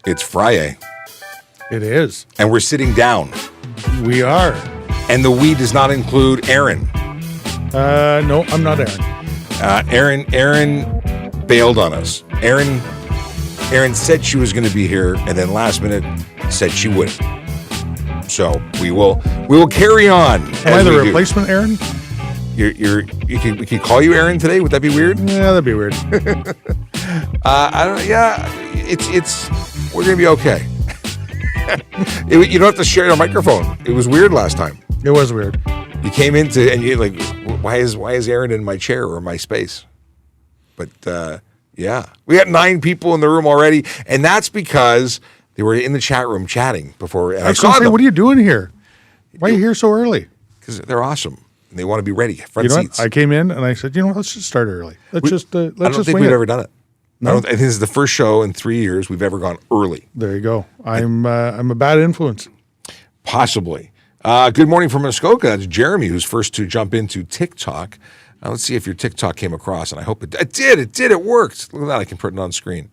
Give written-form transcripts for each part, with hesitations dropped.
It's FriYAY. It is. And we're sitting down. We are. And the we does not include Erin. No, I'm not Erin. Erin bailed on us. Erin said she was going to be here, and then last minute said she wouldn't. So we will carry on. Am I the replacement Erin? We can call you Erin today. Would that be weird? Yeah, that'd be weird. I don't know. Yeah, we're gonna be okay. You don't have to share your microphone. It was weird last time. It was weird. You came into and you're like, why is Erin in my chair or my space? But yeah, we got 9 people in the room already, and that's because they were in the chat room chatting before. And I saw them. What are you doing here? Why are you here so early? Because they're awesome. And they want to be ready. Front seats. What? I came in and I said, let's just start early. I don't think we've ever done it. No? I think this is the first show in 3 years we've ever gone early. There you go. I'm a bad influence. Possibly. Good morning from Muskoka. That's Jeremy, who's first to jump into TikTok. Let's see if your TikTok came across, and I hope it did. It did. It worked. Look at that. I can put it on screen.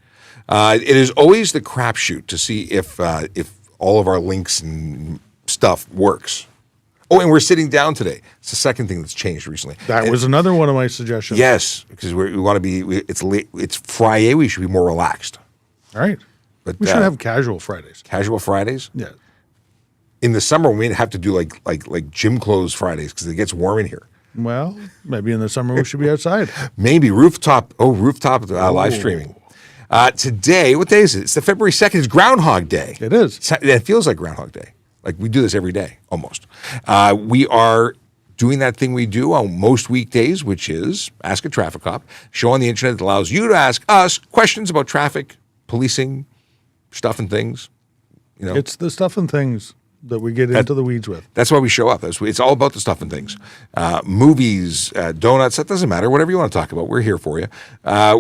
It is always the crapshoot to see if all of our links and stuff works. Oh, and we're sitting down today. It's the second thing that's changed recently. That was another one of my suggestions. Yes, because we want to be. It's late. It's FriYAY. We should be more relaxed. All right. But we should have casual Fridays. Casual Fridays. Yeah. In the summer, we have to do like gym clothes Fridays because it gets warm in here. Well, maybe in the summer we should be outside. Maybe rooftop live streaming. Today, what day is it? It's the February 2nd. It's Groundhog Day. It is. It feels like Groundhog Day. Like we do this every day, almost. We are doing that thing we do on most weekdays, which is Ask a Traffic Cop, show on the internet that allows you to ask us questions about traffic, policing, stuff and things. You know, it's the stuff and things that we get into the weeds with. That's why we show up. It's all about the stuff and things. Movies, donuts, that doesn't matter. Whatever you want to talk about, we're here for you.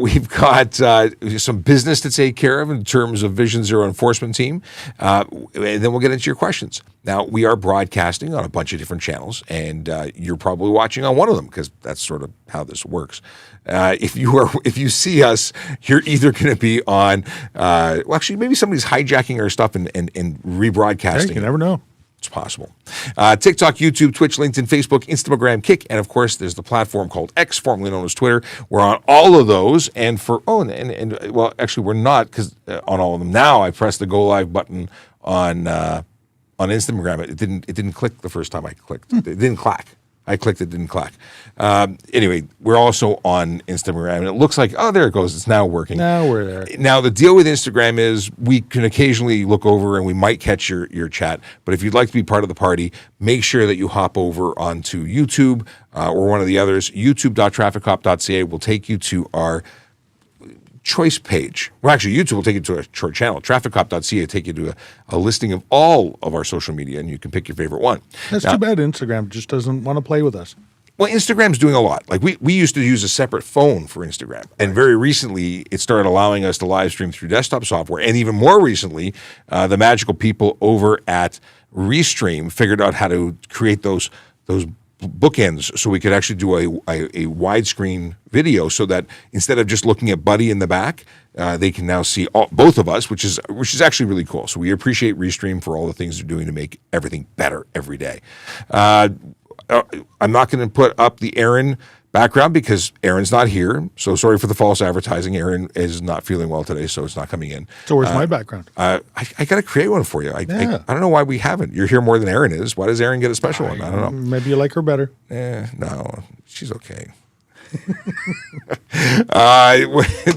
We've got some business to take care of in terms of Vision Zero enforcement team. And then we'll get into your questions. Now, we are broadcasting on a bunch of different channels, and you're probably watching on one of them because that's sort of how this works. If you see us, you're either going to be on. Well, actually, maybe somebody's hijacking our stuff and rebroadcasting. Hey, you never know. It's possible. TikTok, YouTube, Twitch, LinkedIn, Facebook, Instagram, Kick, and of course, there's the platform called X, formerly known as Twitter. We're on all of those, and well, actually, we're not because on all of them now. I pressed the go live button on Instagram. It didn't click the first time I clicked. It didn't clack. I clicked, it didn't clack. Anyway, we're also on Instagram, and it looks like, oh, there it goes. It's now working. Now we're there. Now, the deal with Instagram is we can occasionally look over and we might catch your chat, but if you'd like to be part of the party, make sure that you hop over onto YouTube or one of the others. YouTube.TrafficCop.ca will take you to our choice page. Well, actually, YouTube will take you to a short channel. TrafficCop.ca will take you to a listing of all of our social media, and you can pick your favorite one. That's too bad Instagram just doesn't want to play with us. Well, Instagram's doing a lot. Like we used to use a separate phone for Instagram, and very recently it started allowing us to live stream through desktop software. And even more recently, the magical people over at Restream figured out how to create those bookends so we could actually do a widescreen video so that instead of just looking at Buddy in the back, they can now see both of us, which is actually really cool. So we appreciate Restream for all the things they're doing to make everything better every day. I'm not going to put up the Erin background because Erin's not here. So sorry for the false advertising. Erin is not feeling well today, so it's not coming in. So where's my background? I got to create one for you. I don't know why we haven't. You're here more than Erin is. Why does Erin get a special one? I don't know. Maybe you like her better. No, she's okay.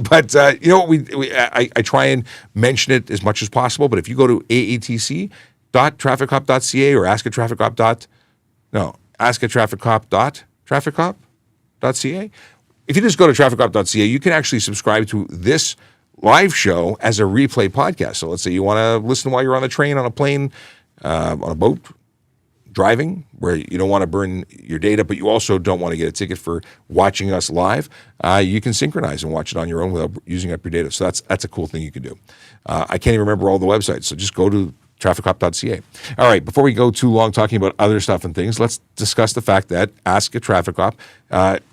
But you know what? I try and mention it as much as possible. But if you go to ASKaTrafficCop.TrafficCop.ca or ASKaTrafficCop.TrafficCop.ca. If you just go to TrafficCop.ca, you can actually subscribe to this live show as a replay podcast. So let's say you want to listen while you're on the train, on a plane, on a boat, driving, where you don't want to burn your data, but you also don't want to get a ticket for watching us live. You can synchronize and watch it on your own without using up your data. So that's a cool thing you can do. I can't even remember all the websites, so just go to TrafficCop.ca. All right, before we go too long talking about other stuff and things, let's discuss the fact that Ask a Traffic Cop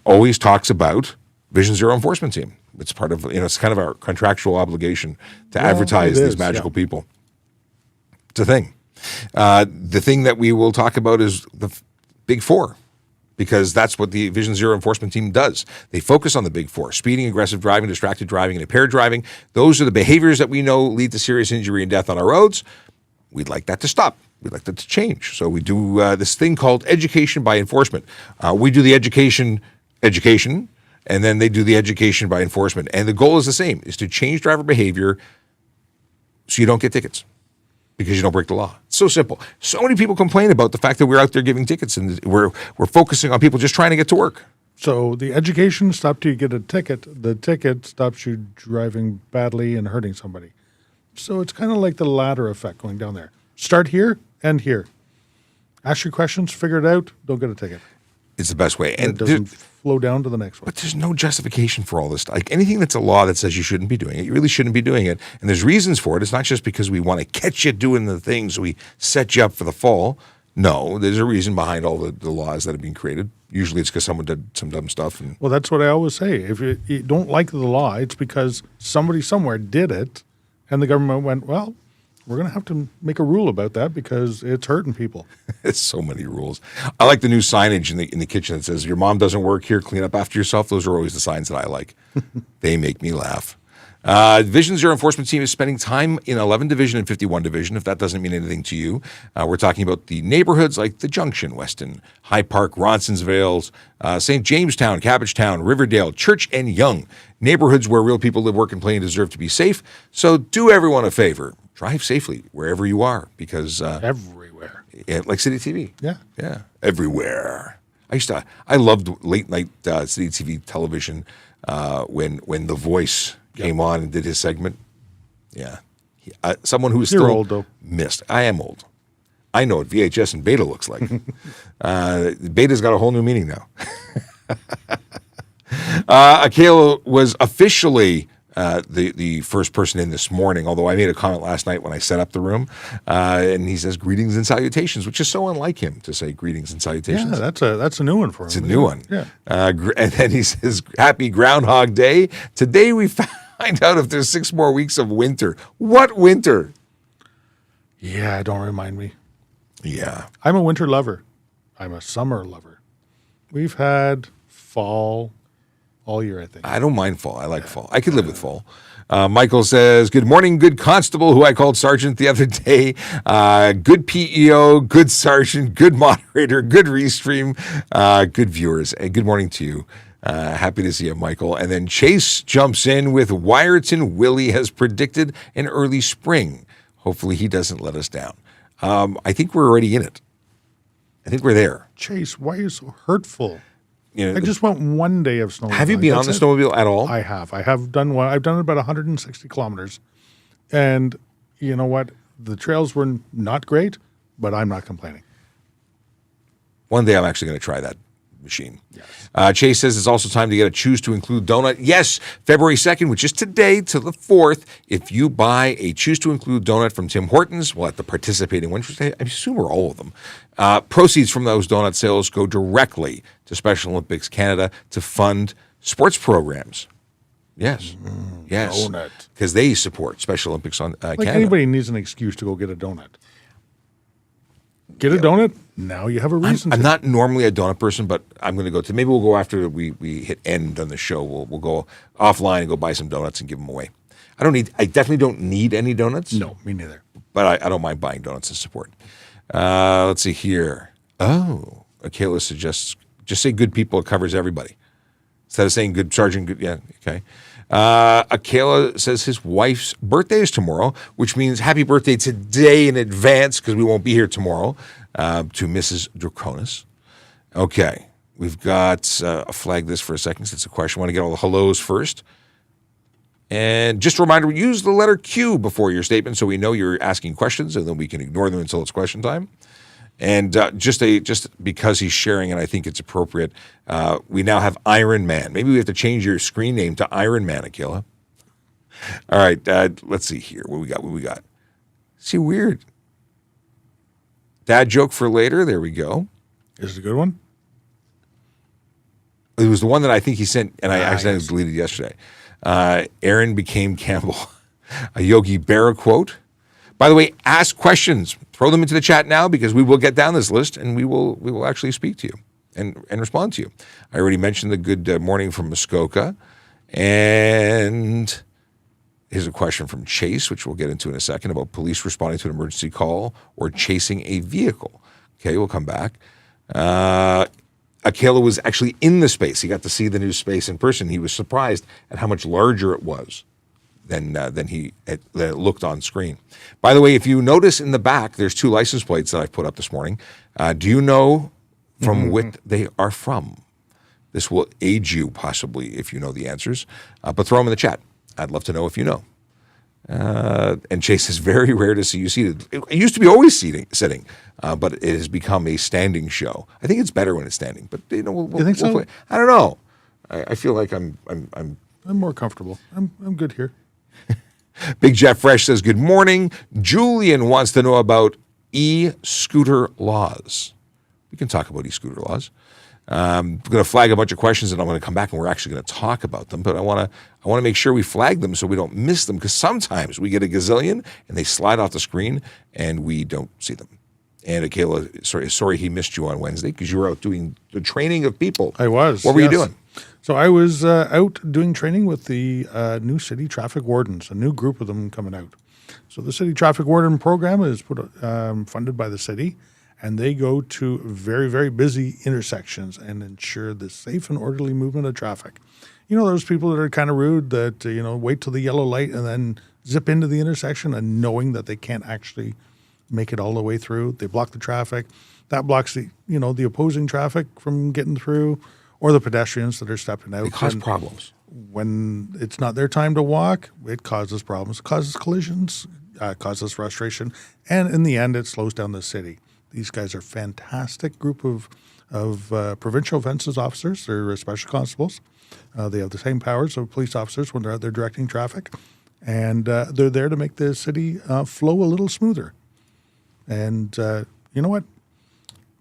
always talks about Vision Zero enforcement team. It's part of, it's kind of our contractual obligation to advertise it these is, magical yeah. people. It's a thing. The thing that we will talk about is the big four, because that's what the Vision Zero enforcement team does. They focus on the big four: speeding, aggressive driving, distracted driving, and impaired driving. Those are the behaviors that we know lead to serious injury and death on our roads. We'd like that to stop. We'd like that to change. So we do this thing called education by enforcement. We do the education, and then they do the education by enforcement. And the goal is the same, is to change driver behavior so you don't get tickets because you don't break the law. It's so simple. So many people complain about the fact that we're out there giving tickets and we're focusing on people just trying to get to work. So the education stops till you get a ticket. The ticket stops you driving badly and hurting somebody. So it's kind of like the ladder effect going down there. Start here, end here. Ask your questions, figure it out, don't get a ticket. It's the best way. And it doesn't flow down to the next one. But there's no justification for all this stuff. Like anything that's a law that says you shouldn't be doing it, you really shouldn't be doing it. And there's reasons for it. It's not just because we want to catch you doing the things, so we set you up for the fall. No, there's a reason behind all the laws that have been created. Usually it's because someone did some dumb stuff. And Well, that's what I always say. If you don't like the law, it's because somebody somewhere did it, and the government went, well, we're going to have to make a rule about that because it's hurting people. It's so many rules. I like the new signage in the kitchen that says, "Your mom doesn't work here, clean up after yourself." Those are always the signs that I like. They make me laugh. Vision Zero enforcement team is spending time in 11 Division and 51 Division, if that doesn't mean anything to you. We're talking about the neighborhoods like the Junction, Weston, High Park, Ronsonsvales, St. Jamestown, Cabbagetown, Riverdale, Church, and Young. Neighborhoods where real people live, work, and play and deserve to be safe. So do everyone a favor. Drive safely wherever you are, because Everywhere. like City TV. Yeah. Everywhere. I loved late night City TV television when The Voice came on and did his segment. Yeah. Someone who is You're still old, though. missed. I am old. I know what VHS and Beta looks like. Beta's got a whole new meaning now. ASKaTrafficCop was officially the first person in this morning, although I made a comment last night when I set up the room, and he says greetings and salutations, which is so unlike him to say greetings and salutations. Yeah, that's a new one for him. It's a new one. Yeah. And then he says, happy Groundhog Day. Today we find out if there's 6 more weeks of winter. What winter? Yeah, don't remind me. Yeah. I'm a winter lover. I'm a summer lover. We've had fall all year, I think. I don't mind fall. I like fall. I could live with fall. Michael says, good morning, good constable, who I called sergeant the other day. Good PEO, good sergeant, good moderator, good restream, good viewers. And good morning to you. Happy to see you, Michael. And then Chase jumps in with Wyerton Willie has predicted an early spring. Hopefully he doesn't let us down. I think we're already in it. I think we're there. Chase, why are you so hurtful? You know, I just went one day of snowmobile. have you been on the snowmobile at all? I have. I have done one. I've done about 160 kilometers. And you know what? The trails were not great, but I'm not complaining. One day I'm actually going to try that machine. Yes. Chase says it's also time to get a Choose to Include donut. Yes, February 2nd, which is today to the 4th, if you buy a Choose to Include donut from Tim Hortons, well, at the participating ones, I assume are all of them, proceeds from those donut sales go directly to Special Olympics Canada to fund sports programs. Yes. Yes. Donut. Because they support Special Olympics on Like Canada. anybody needs an excuse to go get a donut. Get a donut, now you have a reason I'm to. not normally a donut person, but I'm going to go to, maybe we'll go after we hit end on the show. We'll go offline and go buy some donuts and give them away. I definitely don't need any donuts. No, me neither. But I don't mind buying donuts to support. Let's see here. Oh, ASKaTrafficCop suggests just say good people, it covers everybody. Instead of saying good sergeant, good, yeah, okay. ASKaTrafficCop says his wife's birthday is tomorrow, which means happy birthday today in advance because we won't be here tomorrow, to Mrs. Draconis. Okay, we've got a flag this for a second. It's a question. I want to get all the hellos first. And just a reminder, use the letter Q before your statement so we know you're asking questions, and then we can ignore them until it's question time. And just because he's sharing, and I think it's appropriate, we now have Iron Man. Maybe we have to change your screen name to Iron Man, ASKaTrafficCop. All right, let's see here. What we got? See, weird. Dad joke for later. There we go. Is it a good one? It was the one that I think he sent, and I accidentally yes. deleted yesterday. Aaron became Campbell. A Yogi Berra quote. By the way, ask questions. Throw them into the chat now because we will get down this list and we will actually speak to you and respond to you. I already mentioned the good morning from Muskoka. And here's a question from Chase, which we'll get into in a second, about police responding to an emergency call or chasing a vehicle. Okay, we'll come back. Akela was actually in the space. He got to see the new space in person. He was surprised at how much larger it was than it looked on screen. By the way, if you notice in the back, there's 2 license plates that I've put up this morning. Do you know from what they are from? This will aid you possibly if you know the answers, but throw them in the chat. I'd love to know if you know. And Chase, is very rare to see you seated. It used to be always sitting, but it has become a standing show. I think it's better when it's standing, but you think so? I don't know. I feel like I'm more comfortable. I'm good here. Big Jeff Fresh says, good morning. Julian wants to know about e-scooter laws. We can talk about e-scooter laws. I'm going to flag a bunch of questions and I'm going to come back and we're actually going to talk about them. But I want to make sure we flag them so we don't miss them, because sometimes we get a gazillion and they slide off the screen and we don't see them. And Akela, sorry he missed you on Wednesday because you were out doing the training of people. I was. What were you doing? So I was out doing training with the new city traffic wardens, a new group of them coming out. So the city traffic warden program is funded by the city, and they go to very, very busy intersections and ensure the safe and orderly movement of traffic. You know, those people that are kind of rude that, wait till the yellow light and then zip into the intersection and knowing that they can't actually make it all the way through. They block the traffic. That blocks the opposing traffic from getting through, or the pedestrians that are stepping out. It causes problems. When it's not their time to walk, it causes problems. It causes collisions, causes frustration, and in the end, it slows down the city. These guys are a fantastic group of provincial offences officers. They're special constables. They have the same powers of police officers when they're out there directing traffic, and they're there to make the city flow a little smoother. And you know what?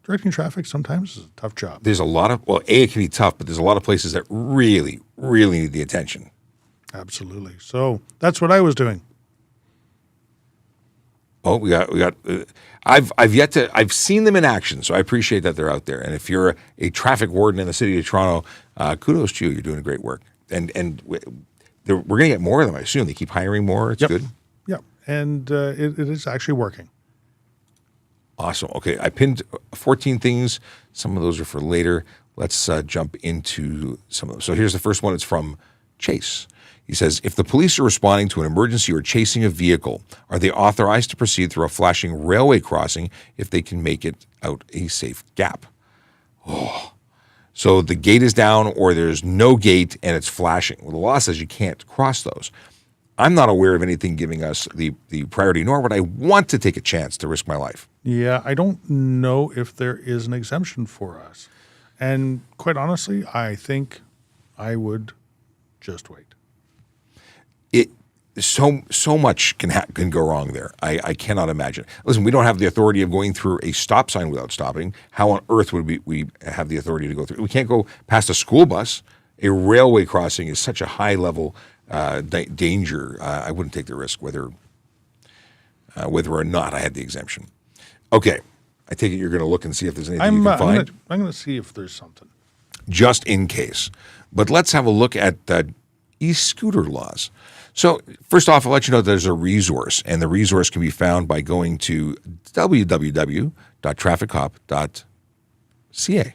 Directing traffic sometimes is a tough job. There's a lot of, it can be tough, but there's a lot of places that really, really need the attention. Absolutely. So that's what I was doing. Oh, we got. I've seen them in action, so I appreciate that they're out there. And if you're a traffic warden in the city of Toronto, kudos to you. You're doing great work. And we're going to get more of them, I assume. They keep hiring more. It's good. Yeah, and it is actually working. Awesome. Okay, I pinned 14 things. Some of those are for later. Let's jump into some of those. So here's the first one. It's from Chase. He says, if the police are responding to an emergency or chasing a vehicle, are they authorized to proceed through a flashing railway crossing if they can make it out a safe gap? Oh, so the gate is down or there's no gate and it's flashing. Well, the law says you can't cross those. I'm not aware of anything giving us the priority, nor would I want to take a chance to risk my life. Yeah, I don't know if there is an exemption for us. And quite honestly, I think I would just wait. So much can go wrong there. I cannot imagine. Listen, we don't have the authority of going through a stop sign without stopping. How on earth would we have the authority to go through? We can't go past a school bus. A railway crossing is such a high level danger. I wouldn't take the risk whether or not I had the exemption. Okay, I take it you're going to look and see if there's anything you can find. I'm going to see if there's something. Just in case. But let's have a look at e-scooter laws. So first off, I'll let you know there's a resource, and the resource can be found by going to www.TrafficCop.ca.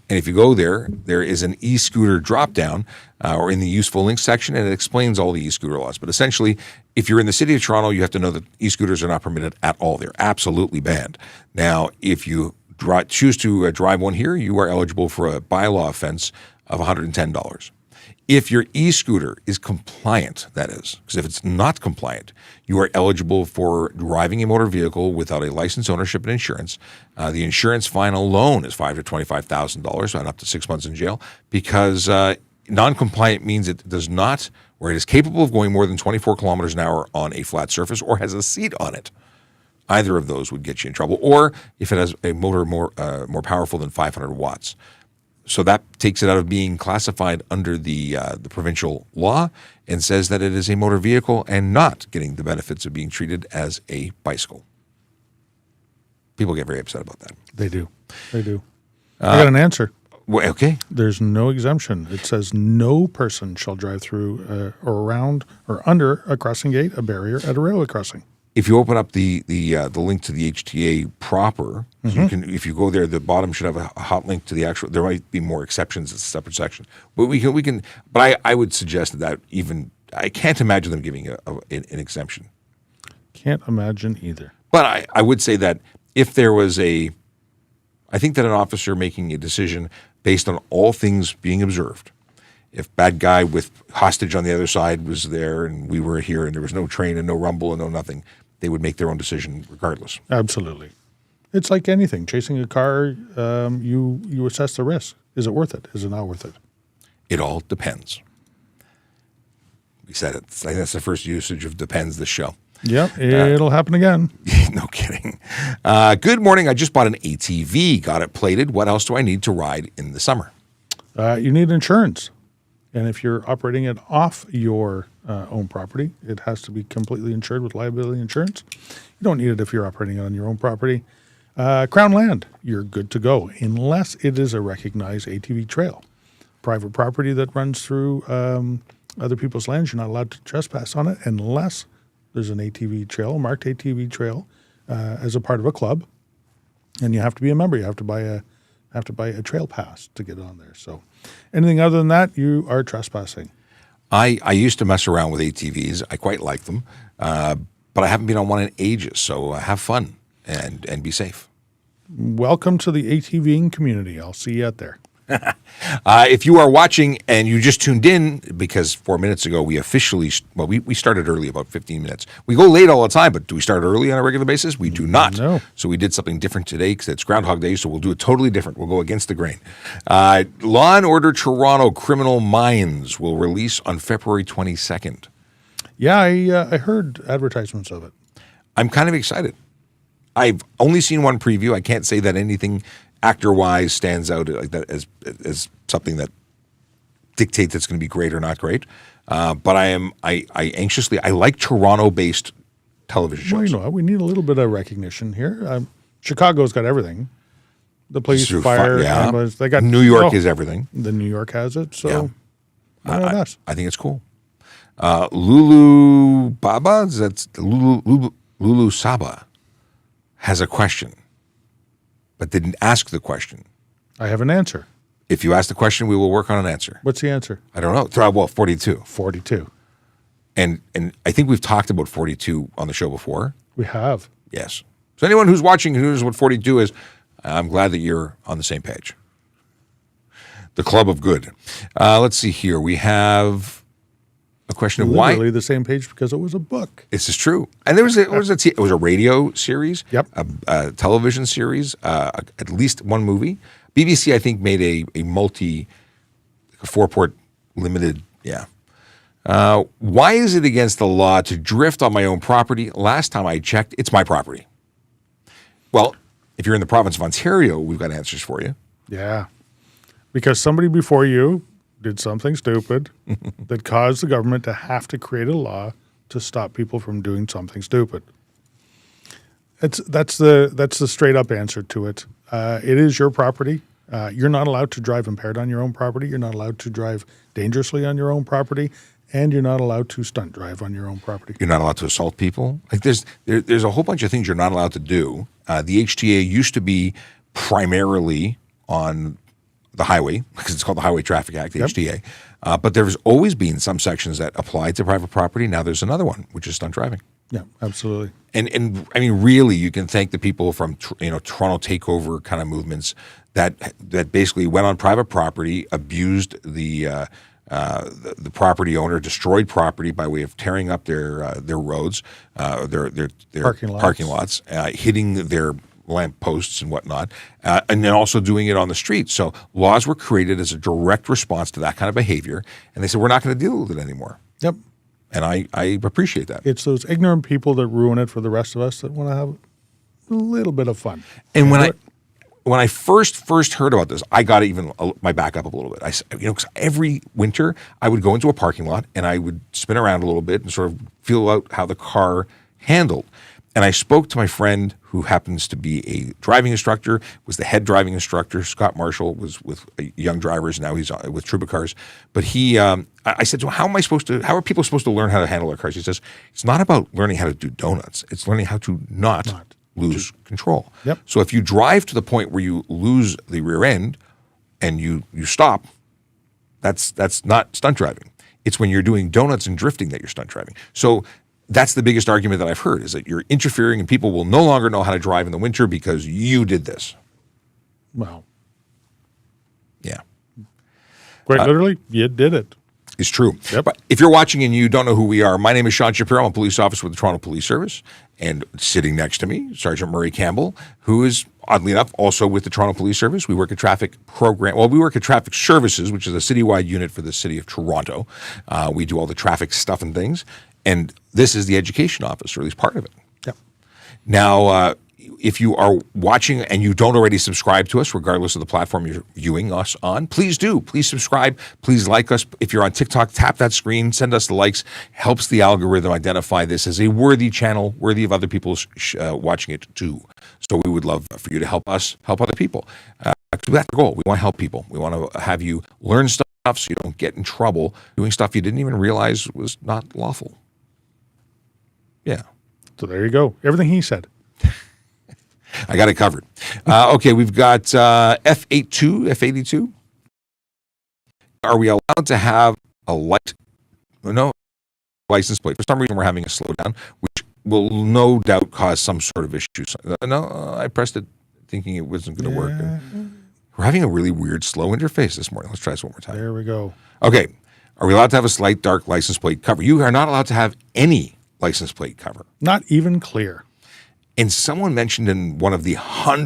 And if you go there, there is an e-scooter drop-down or in the useful links section, and it explains all the e-scooter laws. But essentially, if you're in the city of Toronto, you have to know that e-scooters are not permitted at all. They're absolutely banned. Now, if you choose to drive one here, you are eligible for a bylaw offense of $110. If your e-scooter is compliant, that is, because if it's not compliant, you are eligible for driving a motor vehicle without a license, ownership, and insurance. The insurance fine alone is $5,000 to $25,000, and up to 6 months in jail, because non-compliant means it does not, or it is capable of going more than 24 kilometers an hour on a flat surface or has a seat on it. Either of those would get you in trouble, or if it has a motor more powerful than 500 watts. So that takes it out of being classified under the provincial law and says that it is a motor vehicle and not getting the benefits of being treated as a bicycle. People get very upset about that. They do. They do. I got an answer. Well, okay. There's no exemption. It says no person shall drive through or around or under a crossing gate, a barrier at a railway crossing. If you open up the link to the HTA proper, so you can, if you go there, the bottom should have a hot link to the actual. There might be more exceptions. It's a separate section, but we can. But I would suggest that even I can't imagine them giving an exemption. Can't imagine either. But I would say that if there was I think that an officer making a decision based on all things being observed, if bad guy with hostage on the other side was there and we were here and there was no train and no rumble and no nothing, they would make their own decision regardless. Absolutely. It's like anything. Chasing a car, you assess the risk. Is it worth it? Is it not worth it? It all depends. We said it. I think that's the first usage of depends this show. Yep, it'll happen again. No kidding. Good morning. I just bought an ATV, got it plated. What else do I need to ride in the summer? You need insurance. And if you're operating it off your own property, it has to be completely insured with liability insurance. You don't need it if you're operating it on your own property. Crown land, you're good to go, unless it is a recognized ATV trail. Private property that runs through other people's lands, you're not allowed to trespass on it unless there's an ATV trail, a marked ATV trail, as a part of a club. And you have to be a member. You have to buy a trail pass to get on there. So anything other than that, you are trespassing. I used to mess around with ATVs. I quite like them, but I haven't been on one in ages. So have fun and be safe. Welcome to the ATVing community. I'll see you out there. If you are watching and you just tuned in, because 4 minutes ago we officially, we started early, about 15 minutes. We go late all the time, but do we start early on a regular basis? We do not. No. So we did something different today because it's Groundhog Day, so we'll do it totally different. We'll go against the grain. Law and Order Toronto Criminal Minds will release on February 22nd. Yeah, I heard advertisements of it. I'm kind of excited. I've only seen one preview. I can't say that anything actor-wise stands out like that as something that dictates it's going to be great or not great. But I anxiously, I like Toronto-based television shows. Well, you know what? We need a little bit of recognition here. Chicago's got everything. The police, fire, ambulance. They got New York is everything. The New York has it. So why not us? I think it's cool. Lulu Baba, that's Lulu Saba, has a question, but didn't ask the question. I have an answer. If you ask the question, we will work on an answer. What's the answer? I don't know. Well, 42. 42. And I think we've talked about 42 on the show before. We have. Yes. So anyone who's watching who knows what 42 is, I'm glad that you're on the same page. The Club of Good. Let's see here. We have a question of why. Literally the same page because it was a book. This is true. And there was it was a radio series, Yep. a television series, at least one movie. BBC, I think, made a 4-port limited, why is it against the law to drift on my own property? Last time I checked, it's my property. Well, if you're in the province of Ontario, we've got answers for you. Yeah. Because somebody before you did something stupid that caused the government to have to create a law to stop people from doing something stupid. That's the straight up answer to it. It is your property. You're not allowed to drive impaired on your own property. You're not allowed to drive dangerously on your own property, and you're not allowed to stunt drive on your own property. You're not allowed to assault people. Like there's a whole bunch of things you're not allowed to do. The HTA used to be primarily on the highway, because it's called the Highway Traffic Act, the HTA. But there's always been some sections that apply to private property. Now there's another one, which is stunt driving. Yeah, absolutely. And I mean, really, you can thank the people from Toronto takeover kind of movements that basically went on private property, abused the property owner, destroyed property by way of tearing up their roads, their parking lots, hitting their lamp posts and whatnot, and then also doing it on the street. So laws were created as a direct response to that kind of behavior, and they said we're not going to deal with it anymore. Yep. And I appreciate that. It's those ignorant people that ruin it for the rest of us that want to have a little bit of fun. And when when I first heard about this, I got even my back up a little bit. Because every winter I would go into a parking lot and I would spin around a little bit and sort of feel out how the car handled. And I spoke to my friend who happens to be a driving instructor, was the head driving instructor. Scott Marshall was with young drivers. Now he's with Trouba Cars. But I said to him, how are people supposed to learn how to handle their cars? He says, it's not about learning how to do donuts. It's learning how to not lose control. Yep. So if you drive to the point where you lose the rear end and you stop, that's not stunt driving. It's when you're doing donuts and drifting that you're stunt driving. So that's the biggest argument that I've heard, is that you're interfering and people will no longer know how to drive in the winter because you did this. Wow. Yeah. Quite literally, you did it. It's true. Yep. But if you're watching and you don't know who we are, my name is Sean Shapiro. I'm a police officer with the Toronto Police Service. And sitting next to me, Sergeant Murray Campbell, who is, oddly enough, also with the Toronto Police Service. We work at Traffic Services, which is a citywide unit for the city of Toronto. We do all the traffic stuff and things. And this is the education office, or at least part of it. Yep. Now, if you are watching and you don't already subscribe to us, regardless of the platform you're viewing us on, please do. Please subscribe. Please like us. If you're on TikTok, tap that screen. Send us the likes. Helps the algorithm identify this as a worthy channel, worthy of other people watching it too. So we would love for you to help us help other people. That's the goal. We want to help people. We want to have you learn stuff so you don't get in trouble doing stuff you didn't even realize was not lawful. Yeah. So there you go. Everything he said. I got it covered. Okay, we've got F82. Are we allowed to have a license plate? For some reason, we're having a slowdown, which will no doubt cause some sort of issue. I pressed it thinking it wasn't going to work. We're having a really weird slow interface this morning. Let's try this one more time. There we go. Okay. Are we allowed to have a slight dark license plate cover? You are not allowed to have any license plate cover. Not even clear. And someone mentioned in one of the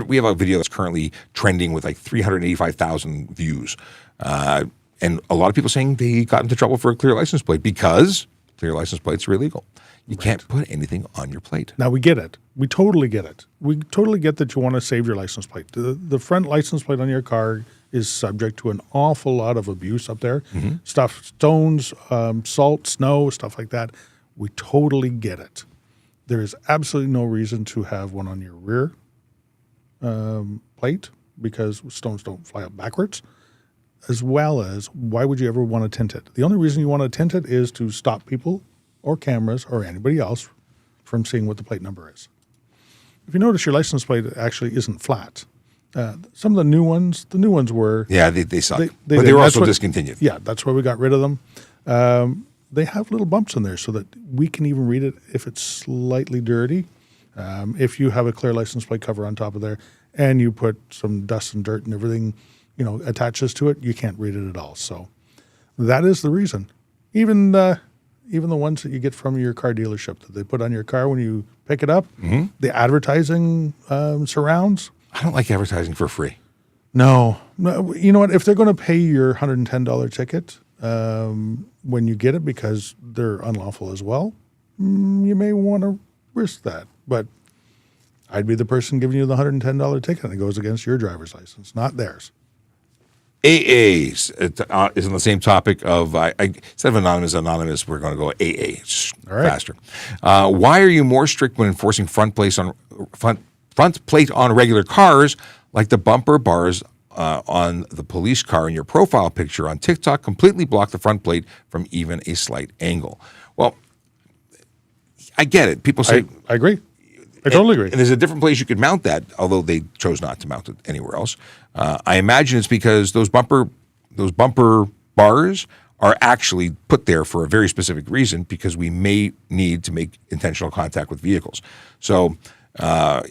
we have a video that's currently trending with like 385,000 views. And a lot of people saying they got into trouble for a clear license plate because clear license plates are illegal. You can't put anything on your plate. Now we get it. We totally get it. We totally get that you want to save your license plate. The front license plate on your car is subject to an awful lot of abuse up there. Mm-hmm. Stuff, stones, salt, snow, stuff like that. We totally get it. There is absolutely no reason to have one on your rear plate because stones don't fly up backwards, as well as why would you ever want to tint it? The only reason you want to tint it is to stop people or cameras or anybody else from seeing what the plate number is. If you notice, your license plate actually isn't flat. Some of the new ones were. Yeah, they suck. But they were also discontinued. Yeah, that's why we got rid of them. They have little bumps in there so that we can even read it if it's slightly dirty. If you have a clear license plate cover on top of there and you put some dust and dirt and everything, attaches to it, you can't read it at all. So that is the reason. Even the ones that you get from your car dealership that they put on your car when you pick it up, the advertising surrounds. I don't like advertising for free. No. You know what? If they're going to pay your $110 ticket when you get it because they're unlawful as well, you may want to risk that. But I'd be the person giving you the $110 ticket and it goes against your driver's license, not theirs. AA is on the same topic of, instead of anonymous, we're going to go AA. It's faster. Why are you more strict when enforcing front plate on regular cars like the bumper bars on the police car in your profile picture on TikTok completely block the front plate from even a slight angle? Well, I get it. People say... I agree. I totally agree. And there's a different place you could mount that, although they chose not to mount it anywhere else. I imagine it's because those bumper bars are actually put there for a very specific reason, because we may need to make intentional contact with vehicles. So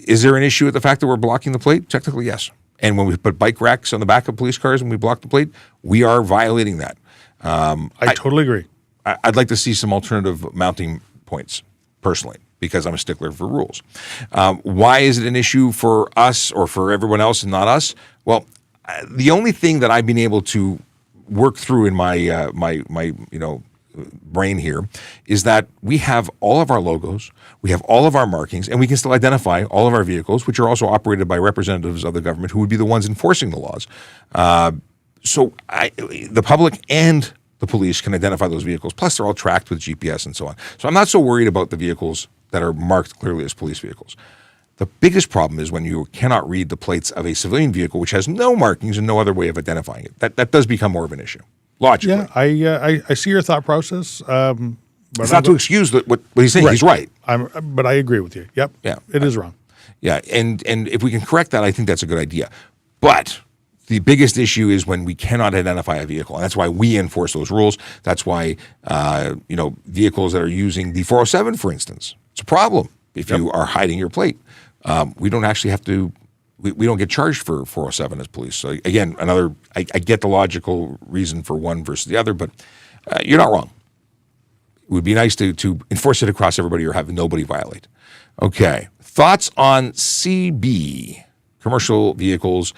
is there an issue with the fact that we're blocking the plate? Technically, yes. And when we put bike racks on the back of police cars and we block the plate, we are violating that. I totally agree. I'd like to see some alternative mounting points, personally, because I'm a stickler for rules. Why is it an issue for us or for everyone else and not us? Well, the only thing that I've been able to work through in my brain here is that we have all of our logos, we have all of our markings, and we can still identify all of our vehicles, which are also operated by representatives of the government who would be the ones enforcing the laws. So the public and the police can identify those vehicles. Plus, they're all tracked with GPS and so on. So I'm not so worried about the vehicles that are marked clearly as police vehicles. The biggest problem is when you cannot read the plates of a civilian vehicle, which has no markings and no other way of identifying it. That does become more of an issue, logically. Yeah, I see your thought process. But it's not to excuse what he's saying. Right. He's right. But I agree with you. Yep. Yeah. It is wrong. Yeah, and if we can correct that, I think that's a good idea. But the biggest issue is when we cannot identify a vehicle, and that's why we enforce those rules. That's why vehicles that are using the 407, for instance, it's a problem if you are hiding your plate. We don't actually have to. We don't get charged for 407 as police. So again, I get the logical reason for one versus the other, but you're not wrong. It would be nice to enforce it across everybody or have nobody violate. Okay, thoughts on CB, commercial vehicles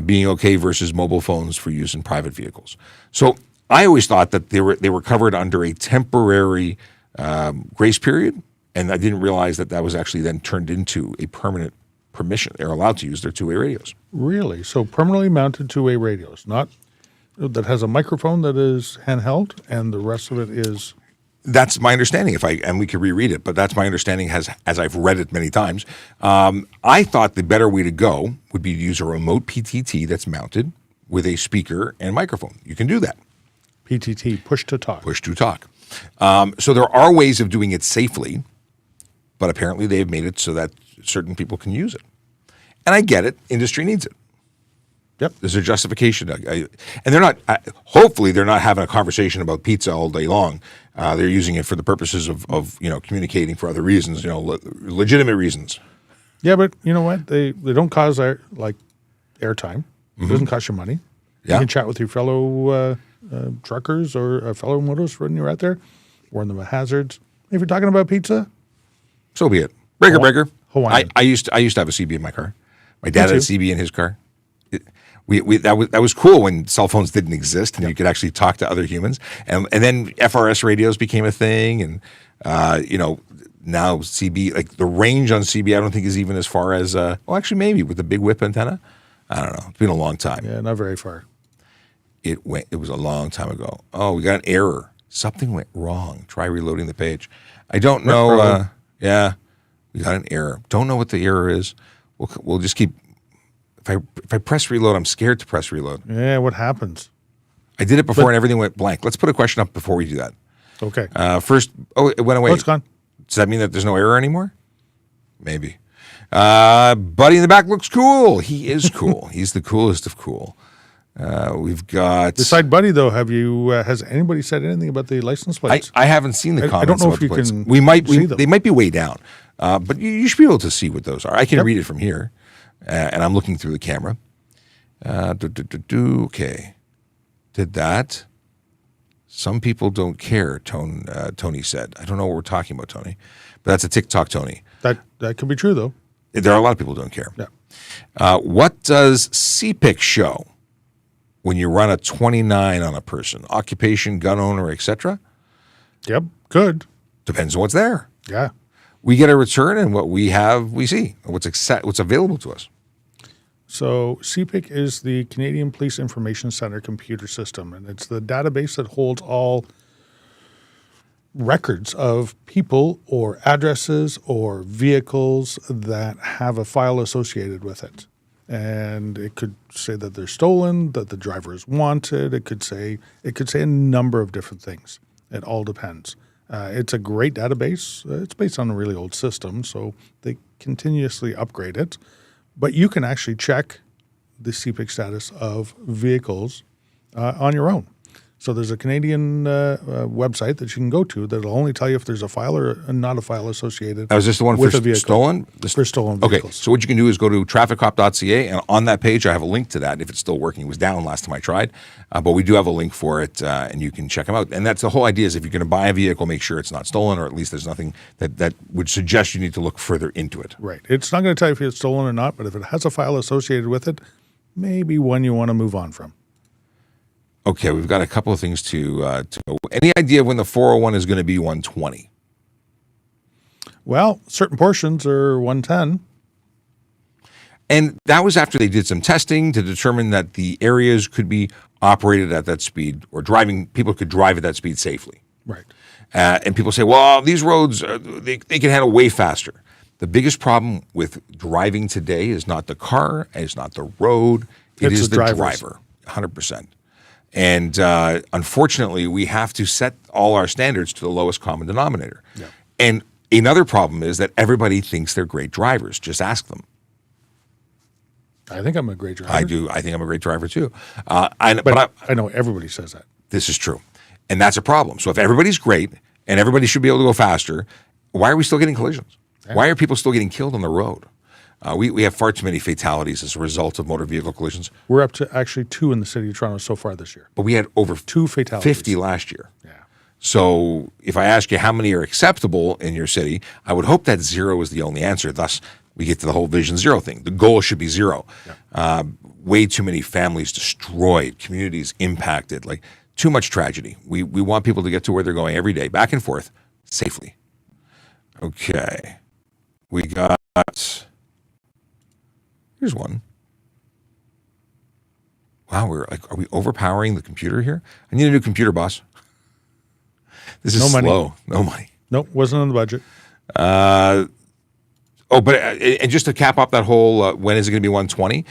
being okay versus mobile phones for use in private vehicles. So I always thought that they were covered under a temporary grace period, and I didn't realize that was actually then turned into a permanent permission. They're allowed to use their two-way radios. Really? So permanently mounted two-way radios, not that has a microphone that is handheld, and the rest of it is. That's my understanding. And we could reread it, but that's my understanding as I've read it many times. I thought the better way to go would be to use a remote PTT that's mounted with a speaker and microphone. You can do that. PTT, push to talk. Push to talk. So there are ways of doing it safely, but apparently they've made it so that certain people can use it. And I get it. Industry needs it. Yep. There's a justification. And they're not, hopefully they're not having a conversation about pizza all day long. They're using it for the purposes of communicating for other reasons, legitimate reasons. Yeah, but you know what? They don't cause airtime. It doesn't cost you money. Yeah. You can chat with your fellow truckers or fellow motorists when you're out there, warn them of hazards. If you're talking about pizza, so be it. Breaker. Hawaiian. I used to have a CB in my car. My dad had a CB in his car. That was cool when cell phones didn't exist and you could actually talk to other humans. And then FRS radios became a thing, and now CB, like the range on CB, I don't think is even as far as actually maybe with the big whip antenna. I don't know. It's been a long time. Yeah, not very far. It was a long time ago. Oh, we got an error. Something went wrong. Try reloading the page. I don't know. Yeah, we got an error. Don't know what the error is. We'll just keep. If I press reload, I'm scared to press reload. Yeah, what happens? I did it before and everything went blank. Let's put a question up before we do that. Okay. First, it went away. Oh, it's gone. Does that mean that there's no error anymore? Maybe. Buddy in the back looks cool. He is cool. He's the coolest of cool. We've got. Beside Buddy, though, has anybody said anything about the license plates? I haven't seen the comments. I don't know about if the you plates. can see them. They might be way down, but you should be able to see what those are. I can read it from here, and I'm looking through the camera. Okay, did that. Some people don't care, Tony said. I don't know what we're talking about, Tony, but that's a TikTok Tony. That could be true, though. There are a lot of people who don't care. Yeah. What does CPIC show when you run a 29 on a person? Occupation, gun owner, etc.? Yep, good. Depends on what's there. Yeah. We get a return, and what we have, we see. What's available to us. So CPIC is the Canadian Police Information Center computer system, and it's the database that holds all records of people or addresses or vehicles that have a file associated with it. And it could say that they're stolen, that the driver is wanted. It could say a number of different things. It all depends. It's a great database. It's based on a really old system, so they continuously upgrade it. But you can actually check the CPIC status of vehicles on your own. So there's a Canadian website that you can go to that'll only tell you if there's a file or not a file associated. Is this the one with for a vehicle. stolen? For stolen vehicles. Okay, so what you can do is go to TrafficCop.ca, and on that page I have a link to that if it's still working. It was down last time I tried, but we do have a link for it, and you can check them out. And that's the whole idea is if you're going to buy a vehicle, make sure it's not stolen, or at least there's nothing that would suggest you need to look further into it. Right. It's not going to tell you if it's stolen or not, but if it has a file associated with it, maybe one you want to move on from. Okay, we've got a couple of things to know. Any idea of when the 401 is going to be 120? Well, certain portions are 110. And that was after they did some testing to determine that the areas could be operated at that speed, or people could drive at that speed safely. Right. And people say, well, these roads, they can handle way faster. The biggest problem with driving today is not the car, it's not the road, it's the driver, 100%. And unfortunately, we have to set all our standards to the lowest common denominator. Yeah. And another problem is that everybody thinks they're great drivers. Just ask them. I think I'm a great driver. I do. I think I'm a great driver too. But I know everybody says that. This is true. And that's a problem. So if everybody's great and everybody should be able to go faster, why are we still getting collisions? Yeah. Why are people still getting killed on the road? We have far too many fatalities as a result of motor vehicle collisions. We're up to actually 2 in the city of Toronto so far this year. But we had over 2 fatalities. 50 last year. Yeah. So if I ask you how many are acceptable in your city, I would hope that 0 is the only answer. Thus, we get to the whole Vision Zero thing. The goal should be 0. Yeah. Way too many families destroyed, communities impacted, like too much tragedy. We want people to get to where they're going every day, back and forth, safely. Okay. We got, here's one. Wow, are we overpowering the computer here? I need a new computer, boss. This is slow. No money. Nope, wasn't on the budget. And just to cap off that whole, when is it going to be 120?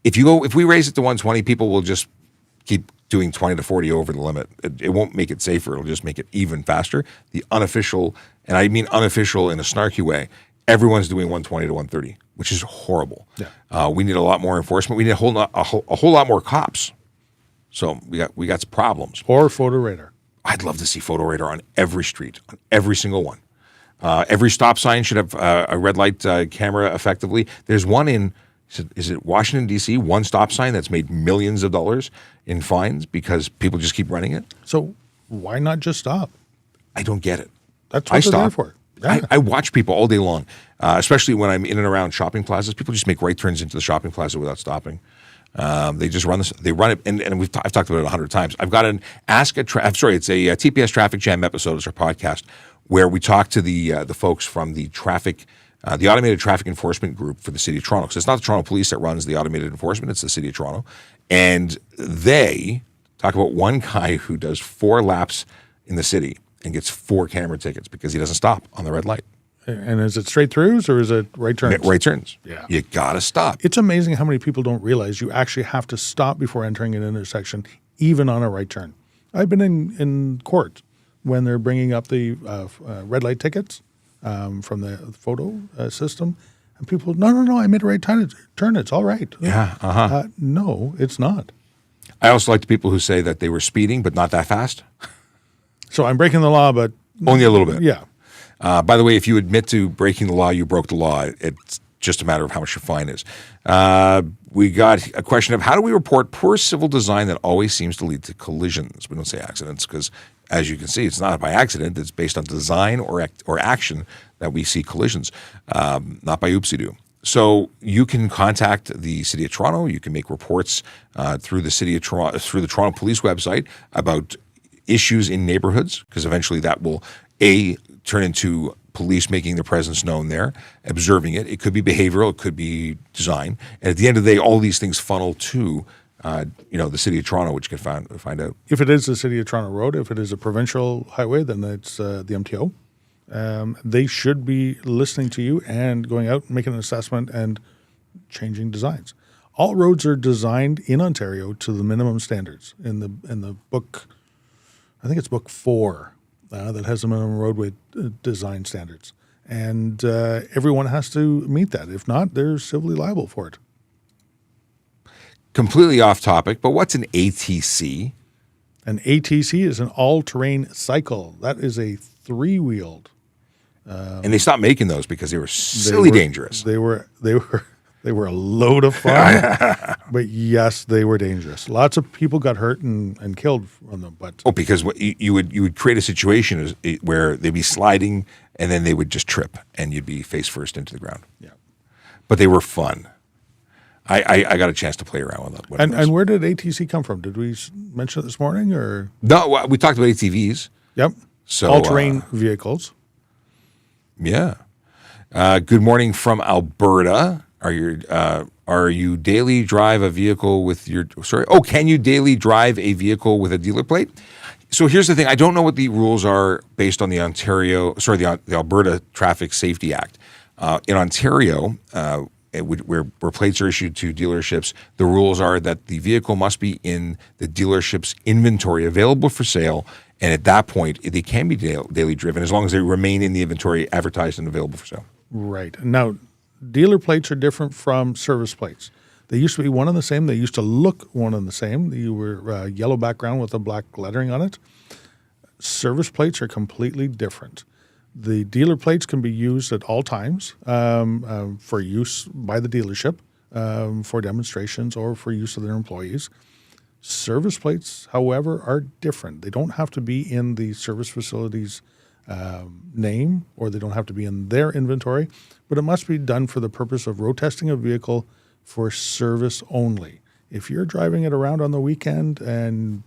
If we raise it to 120, people will just keep doing 20 to 40 over the limit. It won't make it safer. It'll just make it even faster. The unofficial, and I mean unofficial in a snarky way, everyone's doing 120 to 130, which is horrible. Yeah. We need a lot more enforcement. We need a whole lot more cops. So we got some problems. Or photo radar. I'd love to see photo radar on every street, on every single one. Every stop sign should have a red light camera effectively. There's one in, is it Washington, D.C., one stop sign that's made millions of dollars in fines because people just keep running it. So why not just stop? I don't get it. That's what they're there for. Yeah. I watch people all day long, especially when I'm in and around shopping plazas. People just make right turns into the shopping plaza without stopping. They just run this. They run it, and I've talked about it 100 times. I've got an it's a TPS Traffic Jam episode. It's our podcast where we talk to the folks from the automated traffic enforcement group for the city of Toronto. So it's not the Toronto Police that runs the automated enforcement; it's the city of Toronto, and they talk about one guy who does 4 laps in the city and gets 4 camera tickets because he doesn't stop on the red light. And is it straight throughs or is it right turns? Right turns. Yeah. You gotta stop. It's amazing how many people don't realize you actually have to stop before entering an intersection, even on a right turn. I've been in court when they're bringing up the red light tickets from the photo system, and people, no, I made a right turn. It's all right. Yeah. No, it's not. I also like the people who say that they were speeding, but not that fast. So I'm breaking the law, but only a little bit. Yeah. By the way, if you admit to breaking the law, you broke the law. It's just a matter of how much your fine is. We got a question of how do we report poor civil design that always seems to lead to collisions? We don't say accidents because, as you can see, it's not by accident. It's based on design or action that we see collisions, not by oopsie-doo. So you can contact the City of Toronto. You can make reports through the City of Toronto, through the Toronto Police website about issues in neighborhoods, because eventually that will turn into police making their presence known there, observing it. It could be behavioral, it could be design, and at the end of the day, all these things funnel to the City of Toronto, which can find out. If it is the City of Toronto road, if it is a provincial highway, then it's the MTO. They should be listening to you and going out and making an assessment and changing designs. All roads are designed in Ontario to the minimum standards in the book. I think it's book 4 that has the minimum roadway design standards, and everyone has to meet that. If not, they're civilly liable for it. Completely off topic, but what's an ATC? An ATC is an all-terrain cycle. That is a 3-wheeled. And they stopped making those because they were silly dangerous. They were a load of fun, but yes, they were dangerous. Lots of people got hurt and killed from them. But because you would create a situation where they'd be sliding and then they would just trip and you'd be face first into the ground. Yeah, but they were fun. I got a chance to play around with it. And where did ATC come from? Did we mention it this morning or? No, we talked about ATVs. Yep. So all-terrain vehicles. Yeah. Good morning from Alberta. Are you daily drive a vehicle with your, can you daily drive a vehicle with a dealer plate? So here's the thing. I don't know what the rules are based on the Alberta Traffic Safety Act. In Ontario, where plates are issued to dealerships, the rules are that the vehicle must be in the dealership's inventory available for sale. And at that point, they can be daily driven as long as they remain in the inventory advertised and available for sale. Right. Now, dealer plates are different from service plates. They used to be one and the same. They used to look one and the same. You were yellow background with a black lettering on it. Service plates are completely different. The dealer plates can be used at all times for use by the dealership for demonstrations or for use of their employees. Service plates, however, are different. They don't have to be in the service facility's name, or they don't have to be in their inventory, but it must be done for the purpose of road testing a vehicle for service only. If you're driving it around on the weekend and,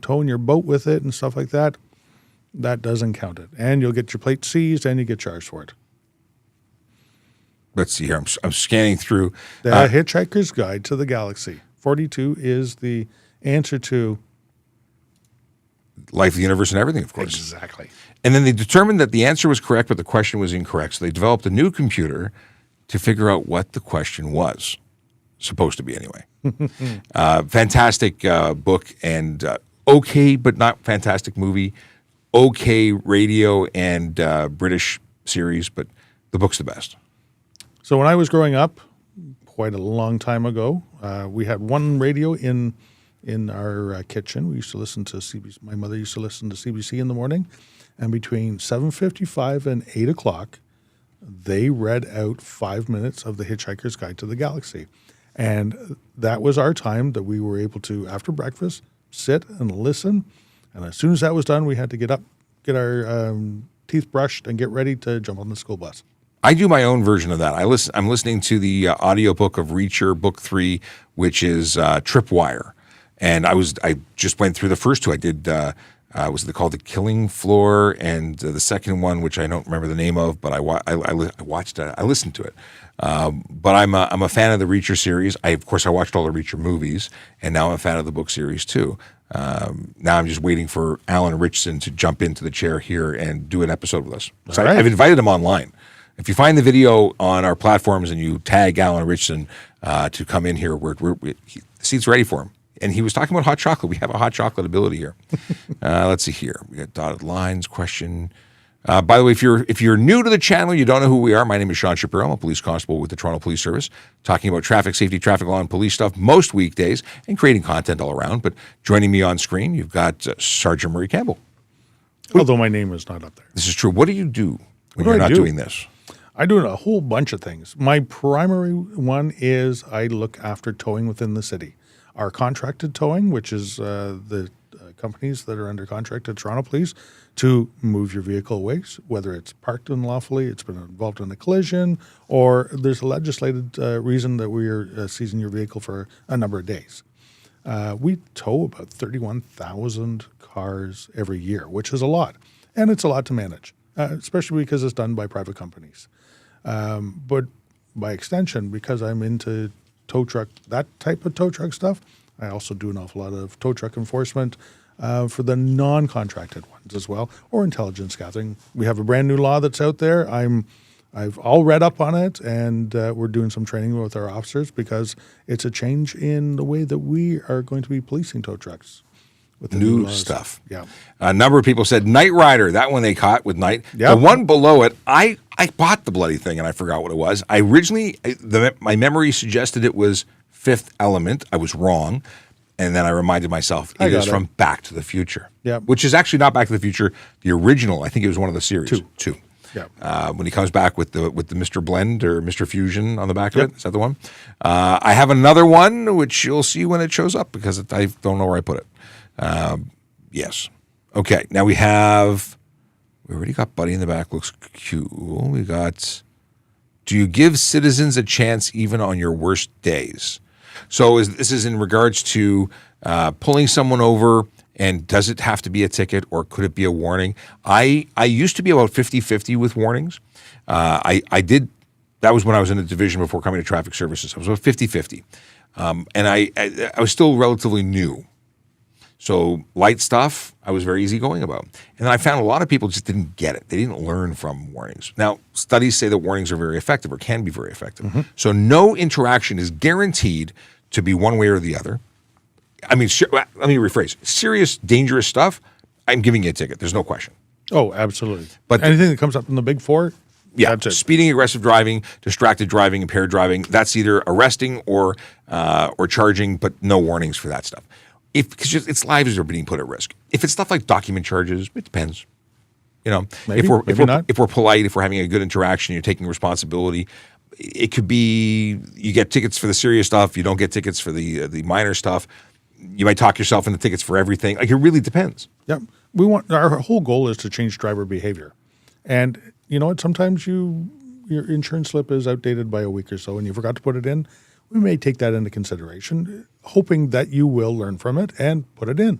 towing your boat with it and stuff like that, that doesn't count it. And you'll get your plate seized and you get charged for it. Let's see here. I'm scanning through. The Hitchhiker's Guide to the Galaxy. 42 is the answer to life, the universe, and everything, of course. Exactly. And then they determined that the answer was correct, but the question was incorrect. So they developed a new computer to figure out what the question was. Supposed to be, anyway. Fantastic book and okay, but not fantastic movie. Okay radio and British series, but the book's the best. So when I was growing up, quite a long time ago, we had one radio in our kitchen. We used to listen to CBC. My mother used to listen to CBC in the morning, and between 7:55 and 8 o'clock, they read out 5 minutes of The Hitchhiker's Guide to the Galaxy. And that was our time that we were able to, after breakfast, sit and listen. And as soon as that was done, we had to get up, get our teeth brushed, and get ready to jump on the school bus. I do my own version of that. I'm listening to the audiobook of Reacher Book 3, which is Tripwire. And I just went through the first two. I did, was it called The Killing Floor? And the second one, which I don't remember the name of, but I watched it. I listened to it. But I'm a fan of the Reacher series. Of course, I watched all the Reacher movies, and now I'm a fan of the book series too. Now I'm just waiting for Alan Richardson to jump into the chair here and do an episode with us. So right. I've invited him online. If you find the video on our platforms and you tag Alan Richardson to come in here, the seat's ready for him. And he was talking about hot chocolate. We have a hot chocolate ability here. Let's see here. We got dotted lines, question. By the way, if you're new to the channel, you don't know who we are. My name is Sean Shapiro. I'm a police constable with the Toronto Police Service, talking about traffic safety, traffic law, and police stuff most weekdays, and creating content all around. But joining me on screen, you've got Sergeant Murray Campbell. Although my name is not up there. This is true. What do you do when you're not doing this? I do a whole bunch of things. My primary one is I look after towing within the city. Our contracted towing, which is the companies that are under contract to Toronto Police to move your vehicle away, whether it's parked unlawfully, it's been involved in a collision, or there's a legislated reason that we are seizing your vehicle for a number of days. We tow about 31,000 cars every year, which is a lot. And it's a lot to manage, especially because it's done by private companies. But by extension, because I'm into tow truck, that type of tow truck stuff, I also do an awful lot of tow truck enforcement for the non-contracted ones as well, or intelligence gathering. We have a brand new law that's out there. I've all read up on it, and we're doing some training with our officers because it's a change in the way that we are going to be policing tow trucks. With the new stuff. Yeah. A number of people said Knight Rider. That one they caught with Knight. Yep. The one below it, I bought the bloody thing and I forgot what it was. I originally, my memory suggested it was Fifth Element. I was wrong. And then I reminded myself it is from Back to the Future. Yeah. Which is actually not Back to the Future. The original, I think it was one of the series. Two. Yeah. When he comes back with the Mr. Blend or Mr. Fusion on the back of it. Is that the one? I have another one, which you'll see when it shows up because I don't know where I put it. Yes. Okay. Now we already got Buddy in the back. Looks cool. We got Do you give citizens a chance even on your worst days? So this is in regards to pulling someone over, and does it have to be a ticket or could it be a warning? I used to be about 50-50 with warnings. I did. That was when I was in the division before coming to traffic services. I was about 50-50. And I was still relatively new. So light stuff, I was very easygoing about. And then I found a lot of people just didn't get it. They didn't learn from warnings. Now, studies say that warnings are very effective or can be very effective. Mm-hmm. So no interaction is guaranteed to be one way or the other. I mean, let me rephrase. Serious, dangerous stuff, I'm giving you a ticket. There's no question. Oh, absolutely. But anything that comes up in the big four, yeah, that's it. Speeding, aggressive driving, distracted driving, impaired driving, that's either arresting or charging, but no warnings for that stuff. Because its lives are being put at risk. If it's stuff like document charges, it depends. You know, maybe not. If we're polite, if we're having a good interaction, you're taking responsibility. It could be you get tickets for the serious stuff, you don't get tickets for the minor stuff. You might talk yourself into tickets for everything. Like, it really depends. Yep. Our whole goal is to change driver behavior. And you know what? Sometimes your insurance slip is outdated by a week or so and you forgot to put it in. We may take that into consideration, hoping that you will learn from it and put it in.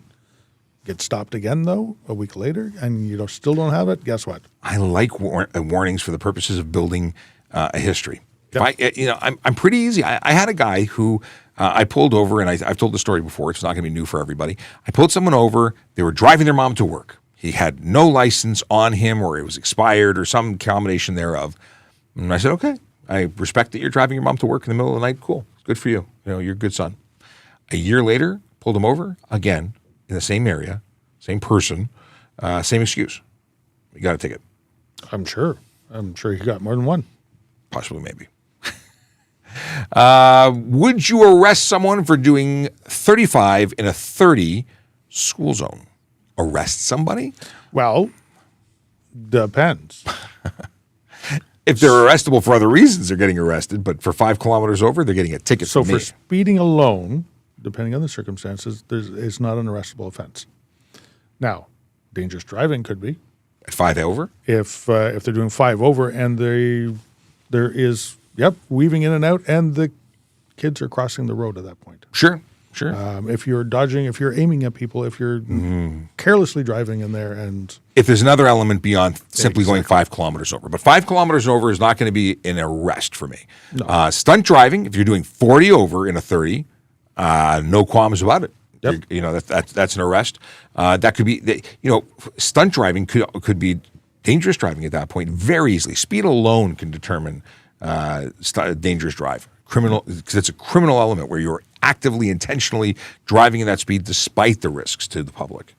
Get stopped again, though, a week later, and you still don't have it, guess what? I like warnings for the purposes of building a history. Yep. I'm pretty easy. I had a guy who I pulled over, and I've told the story before. It's not going to be new for everybody. I pulled someone over. They were driving their mom to work. He had no license on him, or it was expired, or some combination thereof. And I said, okay, I respect that you're driving your mom to work in the middle of the night. Cool. Good for you. You're a good son. A year later, pulled him over again in the same area, same person, same excuse. You got a ticket. I'm sure he got more than one. Possibly, maybe. Would you arrest someone for doing 35 in a 30 school zone? Arrest somebody? Well, depends. If they're arrestable for other reasons, they're getting arrested. But for 5 kilometers over, they're getting a ticket. So for speeding alone, depending on the circumstances, it's not an arrestable offense. Now, dangerous driving could be. At 5 over? If they're doing 5 over and there is weaving in and out, and the kids are crossing the road at that point. Sure. If you're dodging, if you're aiming at people, if you're carelessly driving in there, and if there's another element beyond simply going 5 kilometers over. But 5 kilometers over is not going to be an arrest for me. No. Stunt driving, if you're doing 40 over in a 30, no qualms about it. Yep. That's an arrest. That could be, stunt driving could be dangerous driving at that point very easily. Speed alone can determine dangerous drive. Criminal, because it's a criminal element where you're actively, intentionally driving at that speed despite the risks to the public.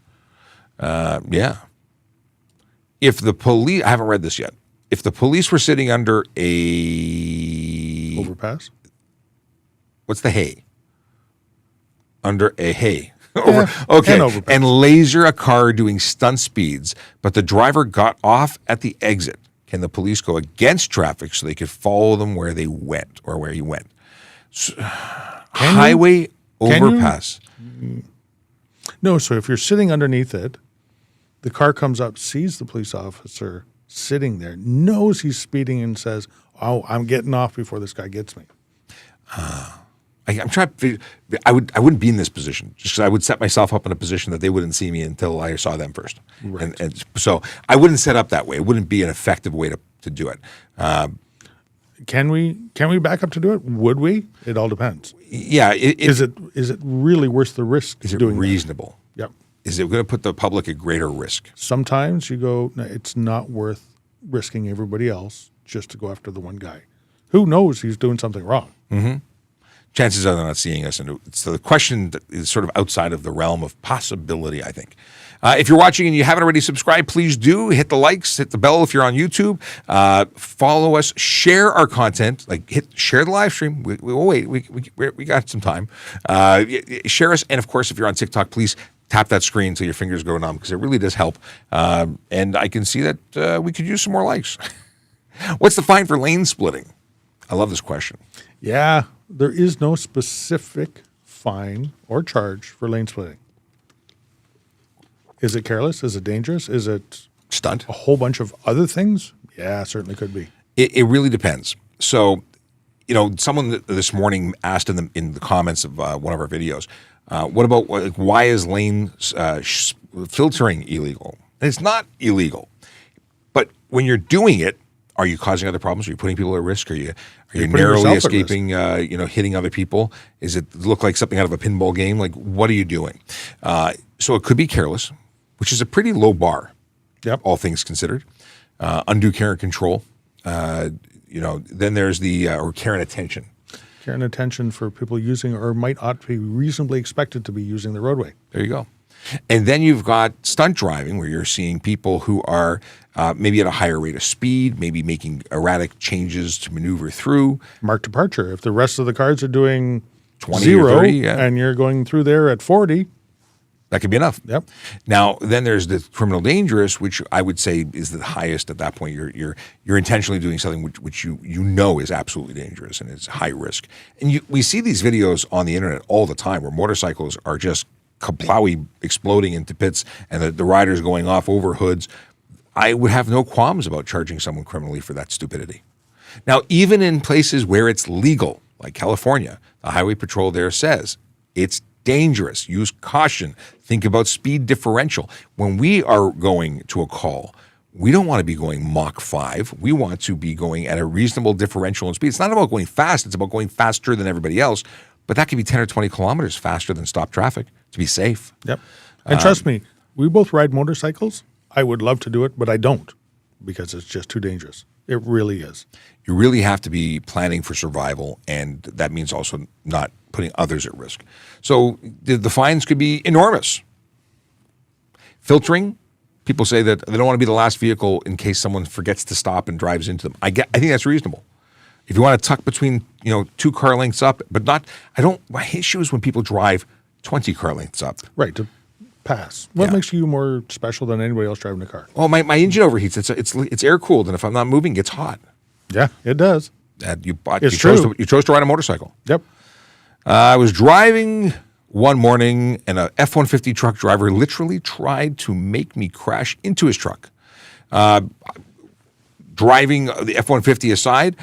If the police, I haven't read this yet. If the police were sitting under a overpass, what's the hay? Under a hay. Okay. And laser a car doing stunt speeds, but the driver got off at the exit. Can the police go against traffic so they could follow them where they went or where he went? Highway overpass. No, so if you're sitting underneath it, the car comes up, sees the police officer sitting there, knows he's speeding, and says, "Oh, I'm getting off before this guy gets me." I'm trying to figure, I wouldn't be in this position just because I would set myself up in a position that they wouldn't see me until I saw them first. Right. And so I wouldn't set up that way. It wouldn't be an effective way to do it. Can we back up to do it? Would we? It all depends. Yeah. Is it really worth the risk? Is it reasonable? Yep. Is it going to put the public at greater risk? Sometimes you go, no, it's not worth risking everybody else just to go after the one guy. Who knows he's doing something wrong? Mm-hmm. Chances are they're not seeing us. And so the question that is sort of outside of the realm of possibility, I think. If you're watching and you haven't already subscribed, please do. Hit the likes, hit the bell if you're on YouTube. Follow us, share our content, share the live stream. We got some time. Share us. And of course, if you're on TikTok, please tap that screen until your fingers go numb because it really does help. And I can see that we could use some more likes. What's the fine for lane splitting? I love this question. Yeah, there is no specific fine or charge for lane splitting. Is it careless? Is it dangerous? Is it stunt? A whole bunch of other things? Yeah, certainly could be. It really depends. So, someone this morning asked in the comments of one of our videos, what about why is lane filtering illegal? And it's not illegal, but when you're doing it, are you causing other problems? Are you putting people at risk? Are you narrowly escaping? Hitting other people? Is it look like something out of a pinball game? Like, what are you doing? So it could be careless, which is a pretty low bar. Yep. All things considered, undue care and control. Then there's the or care and attention. Care and attention for people using or ought to be reasonably expected to be using the roadway. There you go. And then you've got stunt driving, where you're seeing people who are maybe at a higher rate of speed, maybe making erratic changes to maneuver through. Marked departure. If the rest of the cars are doing 20 0 or 30, and you're going through there at 40, that could be enough. Yep. Now, then there's the criminal dangerous, which I would say is the highest at that point. You're intentionally doing something which you know is absolutely dangerous and it's high risk. And we see these videos on the internet all the time where motorcycles are just kaplowy exploding into pits and the riders going off over hoods. I would have no qualms about charging someone criminally for that stupidity. Now, even in places where it's legal, like California, the Highway Patrol there says it's dangerous. Use caution. Think about speed differential. When we are going to a call, we don't want to be going Mach 5. We want to be going at a reasonable differential in speed. It's not about going fast. It's about going faster than everybody else. But that could be 10 or 20 kilometers faster than stop traffic to be safe. Yep. And trust me, we both ride motorcycles. I would love to do it, but I don't because it's just too dangerous. It really is. You really have to be planning for survival, and that means also not putting others at risk. So the fines could be enormous. Filtering, people say that they don't want to be the last vehicle in case someone forgets to stop and drives into them. I think that's reasonable. If you want to tuck between, 2 car lengths up, but not, my issue is when people drive 20 car lengths up. Right, to pass. What makes you more special than anybody else driving a car? Well, my engine overheats. It's air cooled, and if I'm not moving, it gets hot. Yeah, it does. You chose to ride a motorcycle. Yep. I was driving one morning, and a F-150 truck driver literally tried to make me crash into his truck. Driving the F-150 aside,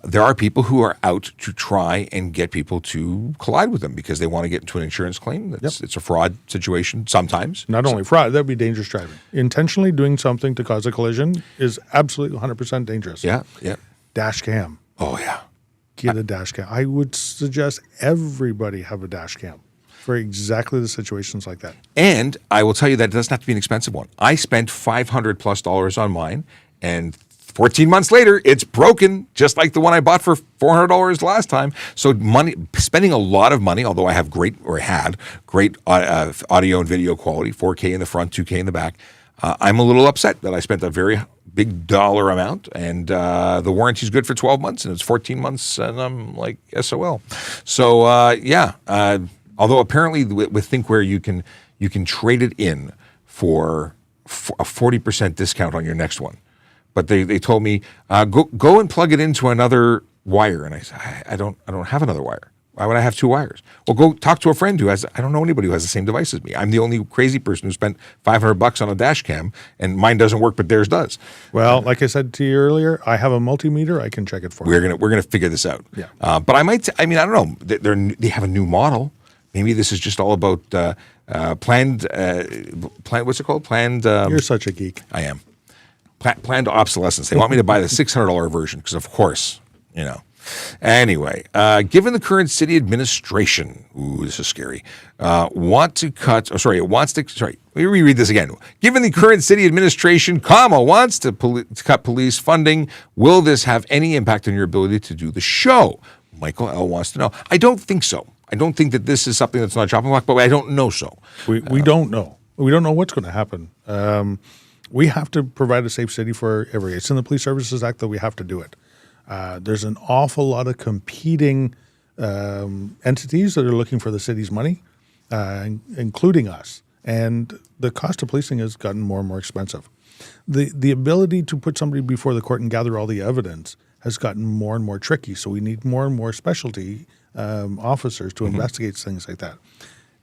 there are people who are out to try and get people to collide with them because they want to get into an insurance claim. It's a fraud situation sometimes. Not only fraud, that would be dangerous driving. Intentionally doing something to cause a collision is absolutely 100% dangerous. Yeah. Dash cam. Oh, yeah. Get a dash cam. I would suggest everybody have a dash cam for exactly the situations like that. And I will tell you that it doesn't have to be an expensive one. I spent $500+ on mine, and 14 months later, it's broken, just like the one I bought for $400 last time. So spending a lot of money, although I have had great audio and video quality, 4K in the front, 2K in the back. I'm a little upset that I spent a very big dollar amount, and the warranty's good for 12 months, and it's 14 months, and I'm like SOL. So although apparently with ThinkWare you can trade it in for a 40% discount on your next one. But they told me, go and plug it into another wire. And I said, I don't have another wire. Why would I have 2 wires? Well, go talk to a friend I don't know anybody who has the same device as me. I'm the only crazy person who spent $500 on a dash cam, and mine doesn't work, but theirs does. Well, like I said to you earlier, I have a multimeter. I can check it for you. We're gonna figure this out. Yeah. But I don't know. They have a new model. Maybe this is just all about planned. What's it called? Planned. You're such a geek. I am. Planned obsolescence. They want me to buy the $600 version because, of course, Anyway, given the current city administration, this is scary, let me reread this again. Given the current city administration, wants to cut police funding, will this have any impact on your ability to do the show? Michael L. wants to know. I don't think so. I don't think that this is something that's not chopping block, but I don't know so. We don't know. We don't know what's going to happen. We have to provide a safe city for everybody. It's in the Police Services Act that we have to do it. There's an awful lot of competing entities that are looking for the city's money, including us. And the cost of policing has gotten more and more expensive. The ability to put somebody before the court and gather all the evidence has gotten more and more tricky. So we need more and more specialty officers to investigate things like that.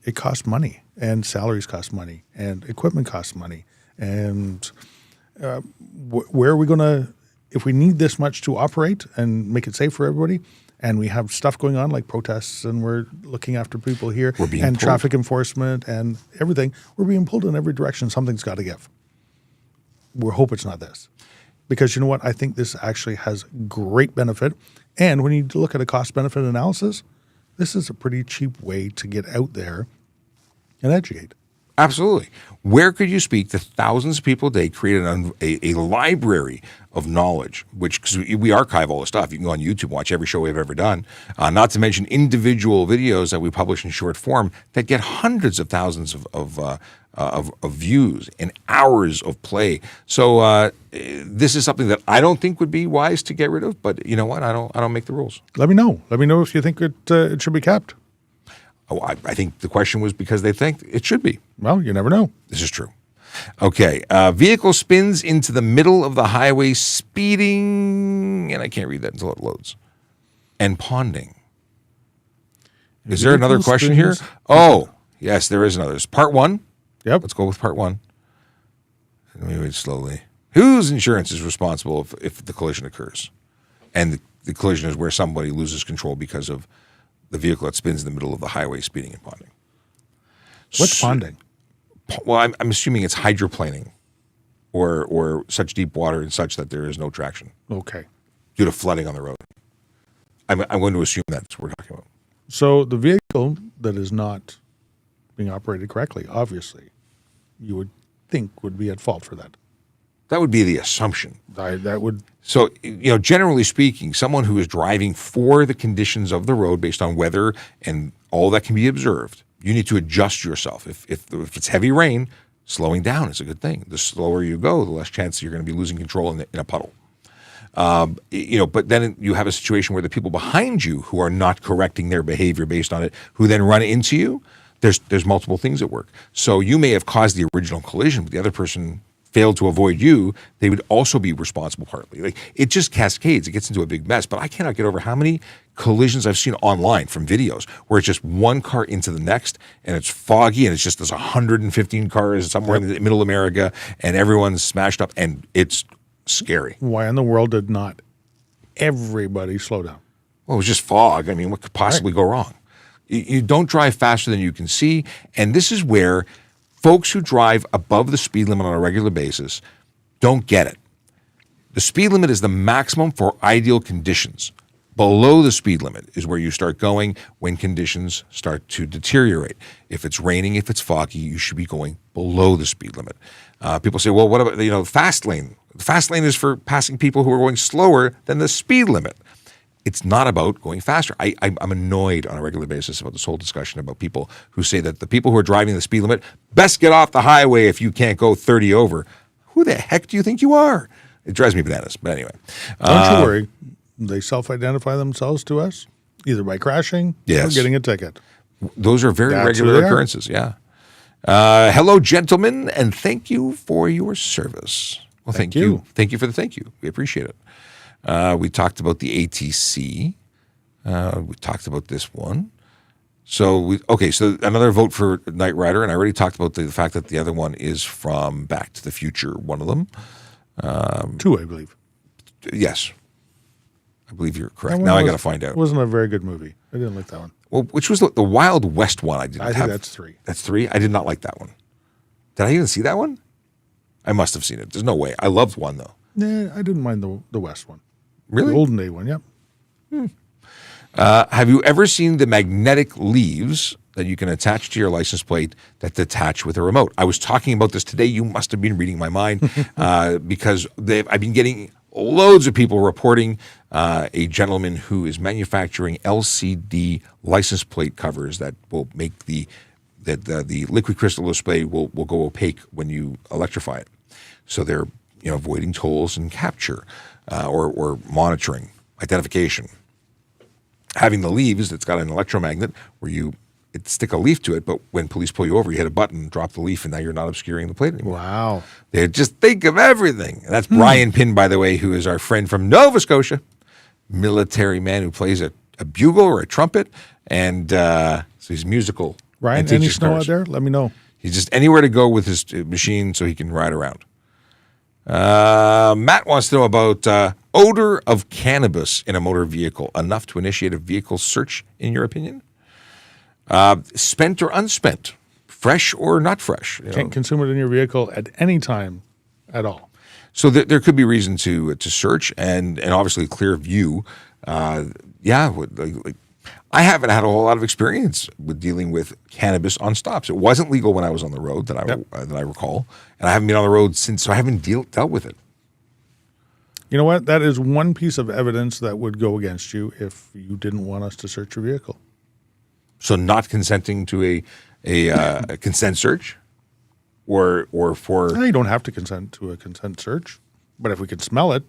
It costs money, and salaries cost money, and equipment costs money. And where are we going to if we need this much to operate and make it safe for everybody, and we have stuff going on like protests, and we're looking after people here, We're being and pulled. traffic enforcement and everything, we're being pulled in every direction. Something's got to give. We hope it's not this. Because you know what? I think this actually has great benefit. And when you look at a cost-benefit analysis, this is a pretty cheap way to get out there and educate. Absolutely. Where could you speak to thousands of people a day, create a library of knowledge, which, because we archive all the stuff. You can go on YouTube, watch every show we've ever done, not to mention individual videos that we publish in short form that get hundreds of thousands of views and hours of play. So this is something that I don't think would be wise to get rid of, but you know what? I don't make the rules. Let me know. Let me know if you think it should be kept. Oh, I think the question was because they think it should be. Well, you never know. This is true. Okay. Vehicle spins into the middle of the highway speeding, and I can't read that until it loads, and ponding. Is there another question here? Oh, yes, there is another. It's part one. Yep. Let's go with part one. Let me read slowly. Whose insurance is responsible if the collision occurs? And the collision is where somebody loses control because of the vehicle that spins in the middle of the highway speeding and ponding. What's ponding? Well, I'm assuming it's hydroplaning or such deep water and such that there is no traction Okay. due to flooding on the road. I'm going to assume that's what we're talking about. So the vehicle that is not being operated correctly, obviously, you would think would be at fault for that. That would be the assumption. That would. So, generally speaking, someone who is driving for the conditions of the road based on weather and all that can be observed, you need to adjust yourself. If it's heavy rain, slowing down is a good thing. The slower you go, the less chance you're going to be losing control in a puddle. But then you have a situation where the people behind you who are not correcting their behavior based on it, who then run into you, there's multiple things at work. So you may have caused the original collision, but the other person failed to avoid you, they would also be responsible partly. Like, it just cascades. It gets into a big mess. But I cannot get over how many collisions I've seen online from videos where it's just one car into the next, and it's foggy, and it's just there's 115 cars somewhere in the middle of America, and everyone's smashed up, and it's scary. Why in the world did not everybody slow down? Well, it was just fog. I mean, what could possibly go wrong? You don't drive faster than you can see, and this is where folks who drive above the speed limit on a regular basis don't get it. The speed limit is the maximum for ideal conditions. Below the speed limit is where you start going when conditions start to deteriorate. If it's raining, if it's foggy, you should be going below the speed limit. People say, well, what about fast lane? The fast lane is for passing people who are going slower than the speed limit. It's not about going faster. I'm annoyed on a regular basis about this whole discussion about people who say that the people who are driving the speed limit best get off the highway if you can't go 30 over. Who the heck do you think you are? It drives me bananas. But anyway. Don't you worry. They self-identify themselves to us, either by crashing or getting a ticket. Those are very regular occurrences, yeah. Hello, gentlemen, and thank you for your service. Well, thank you. Thank you for the thank you. We appreciate it. We talked about the ATC. We talked about this one. So another vote for Knight Rider, and I already talked about the fact that the other one is from Back to the Future, one of them. 2, I believe. Yes. I believe you're correct. Now I got to find out. It wasn't a very good movie. I didn't like that one. Well, which was the Wild West one? I think that's 3. That's 3? I did not like that one. Did I even see that one? I must have seen it. There's no way. I loved 1, though. Nah, I didn't mind the West one. Really? The olden day one, yep. Have you ever seen the magnetic leaves that you can attach to your license plate that detach with a remote? I was talking about this today. You must have been reading my mind because I've been getting loads of people reporting a gentleman who is manufacturing LCD license plate covers that will make the liquid crystal display will go opaque when you electrify it. So they're avoiding tolls and capture or monitoring, identification. Having the leaves, it's got an electromagnet where you stick a leaf to it, but when police pull you over, you hit a button, drop the leaf, and now you're not obscuring the plate anymore. Wow. They just think of everything. And that's Brian Pinn, by the way, who is our friend from Nova Scotia, military man who plays a bugle or a trumpet, and so he's musical. Ryan, any snow out there? Let me know. He's just anywhere to go with his machine so he can ride around. Matt wants to know about odor of cannabis in a motor vehicle enough to initiate a vehicle search, in your opinion? Spent or unspent? Fresh or not fresh? Can't consume it in your vehicle at any time at all. So there could be reason to search and obviously clear view. I haven't had a whole lot of experience with dealing with cannabis on stops. It wasn't legal when I was on the road that I recall, and I haven't been on the road since, so I haven't dealt with it. You know what? That is one piece of evidence that would go against you if you didn't want us to search your vehicle. So not consenting to a consent search, or for You don't have to consent to a consent search, but if we can smell it,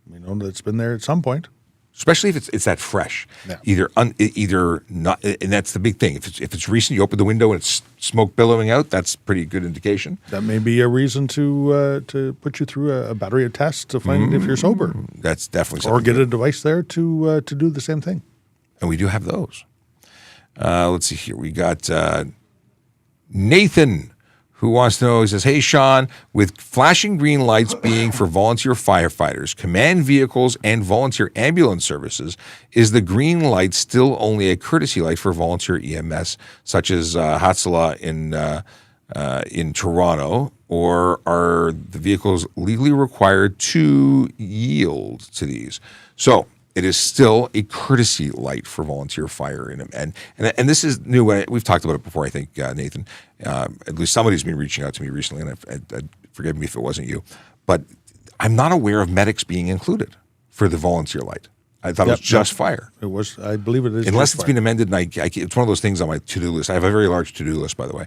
we know that it's been there at some point. especially if it's that fresh, Yeah. either not, and that's the big thing. If it's recent, you open the window and it's smoke billowing out. That's a pretty good indication. That may be a reason to put you through a battery of tests to find if you're sober, That's definitely something. or get a device there to do the same thing. And we do have those. Let's see here. We got Nathan, who wants to know, he says, hey, Sean, with flashing green lights being for volunteer firefighters, command vehicles, and volunteer ambulance services, is the green light still only a courtesy light for volunteer EMS, such as Hatsala in Toronto, or are the vehicles legally required to yield to these? So it is still a courtesy light for volunteer fire, and this is new. We've talked about it before, I think, Nathan. At least somebody's been reaching out to me recently, and forgive me if it wasn't you, but I'm not aware of medics being included for the volunteer light. I thought it was just fire. It was, I believe it is. Unless just it's fire. been amended, and it's one of those things on my to-do list. I have a very large to-do list, by the way.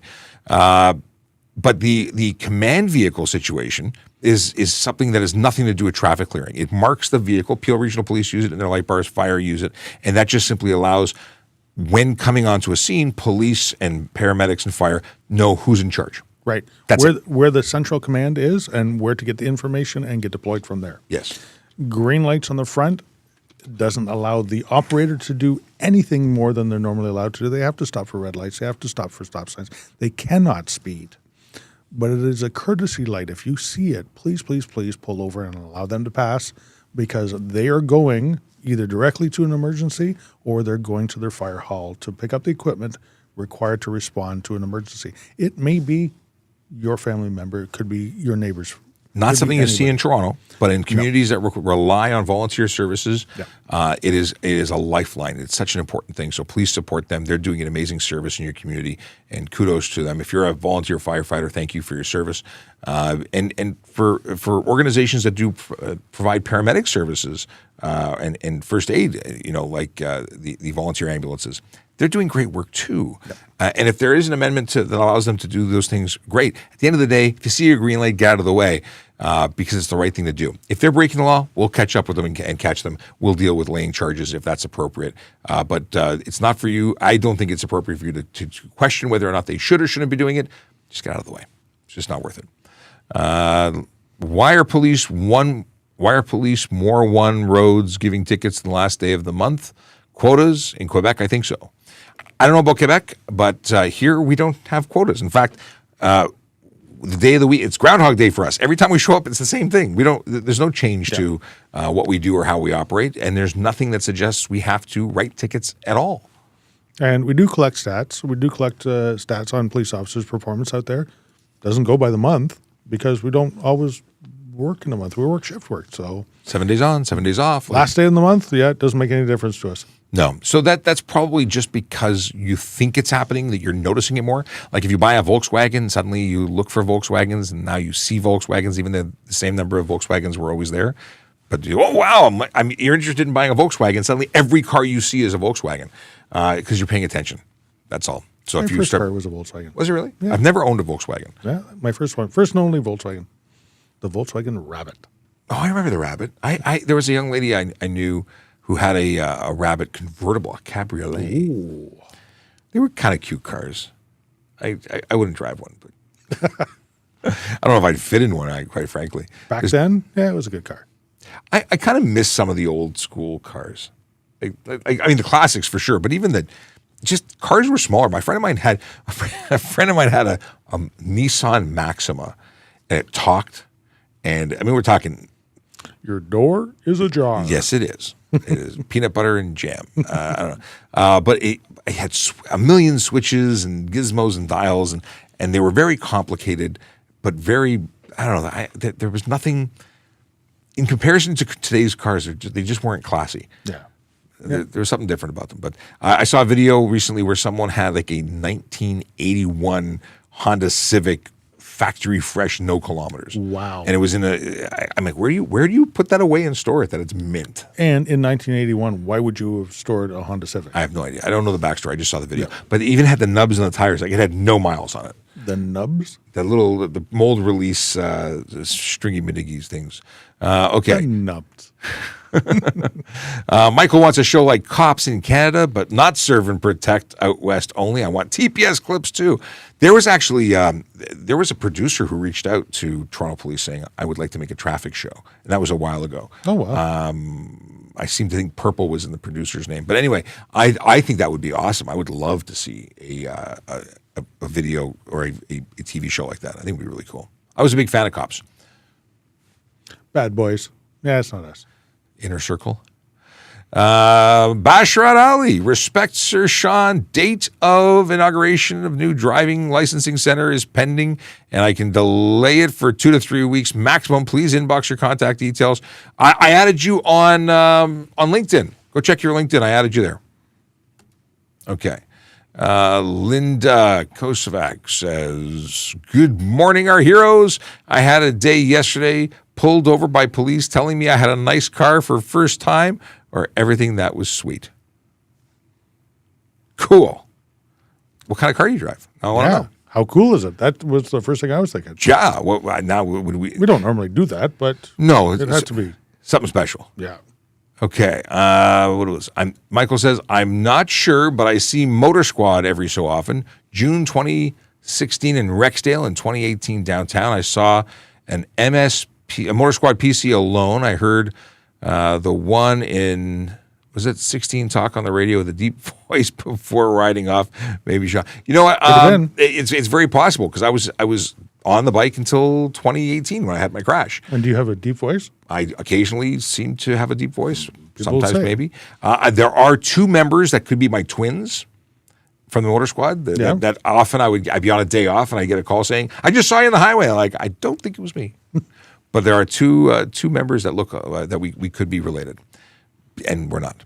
But the command vehicle situation is something that has nothing to do with traffic clearing. It marks the vehicle. PEO Regional Police use it in their light bars. Fire use it. And that just simply allows, when coming onto a scene, police and paramedics and fire know who's in charge. Right. That's where the central command is and where to get the information and get deployed from there. Yes. Green lights on the front doesn't allow the operator to do anything more than they're normally allowed to do. They have to stop for red lights. They have to stop for stop signs. They cannot speed. But it is a courtesy light. If you see it, please, please, please pull over and allow them to pass, because they are going either directly to an emergency or they're going to their fire hall to pick up the equipment required to respond to an emergency. It may be your family member. It could be your neighbor's. Not something you see in Toronto, but in communities that rely on volunteer services, it is a lifeline. It's such an important thing. So please support them. They're doing an amazing service in your community, and kudos to them. If you're a volunteer firefighter, thank you for your service. And for organizations that do provide paramedic services and first aid, like the volunteer ambulances, they're doing great work too. And if there is an amendment that allows them to do those things, great. At the end of the day, if you see a green light, get out of the way, because it's the right thing to do. If they're breaking the law, we'll catch up with them and catch them. We'll deal with laying charges if that's appropriate. But it's not for you. I don't think it's appropriate for you to question whether or not they should or shouldn't be doing it. Just get out of the way. It's just not worth it. Why are police more one roads giving tickets the last day of the month? Quotas in Quebec, I think so. I don't know about Quebec, but here we don't have quotas. In fact, the day of the week, it's Groundhog Day for us. Every time we show up, it's the same thing. There's no change to what we do or how we operate, and there's nothing that suggests we have to write tickets at all. And we do collect stats. We do collect stats on police officers' performance out there. Doesn't go by the month because we don't always work in a month. We work shift work, so 7 days on, 7 days off. Last day of the month, it doesn't make any difference to us. No. So that's probably just because you think it's happening, that you're noticing it more. Like if you buy a Volkswagen, suddenly you look for Volkswagens, and now you see Volkswagens, even though the same number of Volkswagens were always there. But oh wow, you're interested in buying a Volkswagen. Suddenly every car you see is a Volkswagen because you're paying attention. That's all. So My if you first start, car was a Volkswagen. was it really? Yeah. I've never owned a Volkswagen. Yeah, my first one. First and only Volkswagen. The Volkswagen Rabbit. Oh, I remember the Rabbit. There was a young lady I knew who had a Rabbit convertible, a cabriolet. Ooh. They were kind of cute cars. I wouldn't drive one, but I don't know if I'd fit in one, quite frankly. Back then, it was a good car. I kind of miss some of the old school cars. I mean, the classics for sure, but even just cars were smaller. My friend of mine had a Nissan Maxima, and it talked. And I mean, we're talking Your door is ajar. Yes, it is. It is peanut butter and jam. I don't know. But it had a million switches and gizmos and dials, and they were very complicated, but very, I don't know. There was nothing, in comparison to today's cars, they just weren't classy. Yeah. There was something different about them. But I saw a video recently where someone had like a 1981 Honda Civic factory fresh, no kilometers. Wow. And it was in I'm like, where do you put that away and store it that it's mint? And in 1981, why would you have stored a Honda Civic? I have no idea. I don't know the backstory. I just saw the video. Yeah. But it even had the nubs on the tires. Like, it had no miles on it. The nubs? The mold release stringy miniggies things. Okay. The nubs. Michael wants a show like Cops in Canada, but not Serve and Protect out west only. I want TPS clips too. There was actually there was a producer who reached out to Toronto Police saying, I would like to make a traffic show. And that was a while ago. Oh, wow. I seem to think Purple was in the producer's name. But anyway, I think that would be awesome. I would love to see a video or a TV show like that. I think it would be really cool. I was a big fan of Cops. Bad boys. Yeah, it's not us. Inner Circle. Basharat Ali, respect Sir Sean. Date of inauguration of new driving licensing center is pending, and I can delay it for 2 to 3 weeks maximum. Please inbox your contact details. I added you on LinkedIn. Go check your LinkedIn. I added you there. Okay. Linda Kosovac says, good morning, our heroes. I had a day yesterday pulled over by police telling me I had a nice car for first time or everything that was sweet. Cool. What kind of car do you drive? I want to know. How cool is it? That was the first thing I was thinking. Yeah. Now would we? We don't normally do that, but no, it had to be something special. Yeah. Okay. What was? Michael says, I'm not sure, but I see Motor Squad every so often. June 2016 in Rexdale and 2018 downtown. I saw an a Motor Squad PC alone. I heard the one in, was it 16 Talk on the radio with a deep voice before riding off? Maybe Sean. You know what? It's very possible because I was on the bike until 2018 when I had my crash. And do you have a deep voice? I occasionally seem to have a deep voice. Sometimes maybe. There are 2 members that could be my twins from the Motor Squad. That often I'd be on a day off and I get a call saying, I just saw you on the highway. Like, I don't think it was me. But there are two members that look that we could be related, and we're not.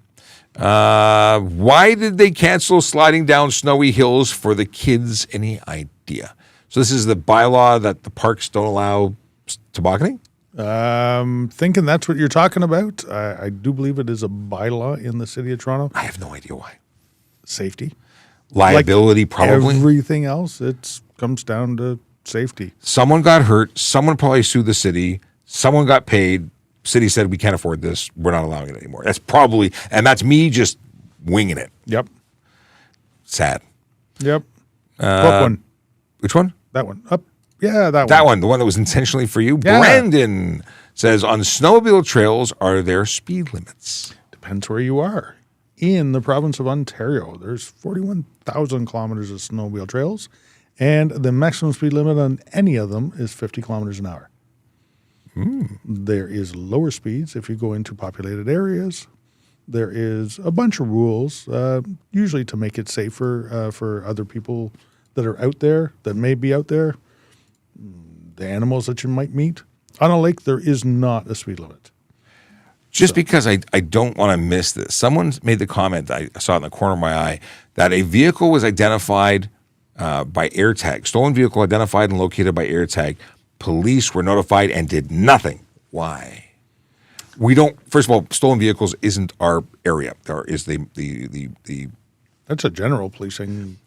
Why did they cancel sliding down snowy hills for the kids? Any idea? So this is the bylaw that the parks don't allow tobogganing? Thinking that's what you're talking about. I do believe it is a bylaw in the city of Toronto. I have no idea why. Safety. Liability, like probably. Everything else, it comes down to safety. Someone got hurt. Someone probably sued the city. Someone got paid. City said, we can't afford this. We're not allowing it anymore. That's probably, and that's me just winging it. Yep. Sad. Yep. What one? Which one? That one. Up. Yeah, that one. That one, the one that was intentionally for you. Yeah. Brandon says, on snowmobile trails, are there speed limits? Depends where you are. In the province of Ontario, there's 41,000 kilometers of snowmobile trails, and the maximum speed limit on any of them is 50 kilometers an hour. There is lower speeds if you go into populated areas. There is a bunch of rules, usually to make it safer for other people that are out there, that may be out there, the animals that you might meet. On a lake, there is not a speed limit. Just because I don't want to miss this. Someone made the comment, I saw it in the corner of my eye, that a vehicle was identified by AirTag, stolen vehicle identified and located by AirTag. Police were notified and did nothing. Why? We don't. First of all, stolen vehicles isn't our area. There is the. That's a general policing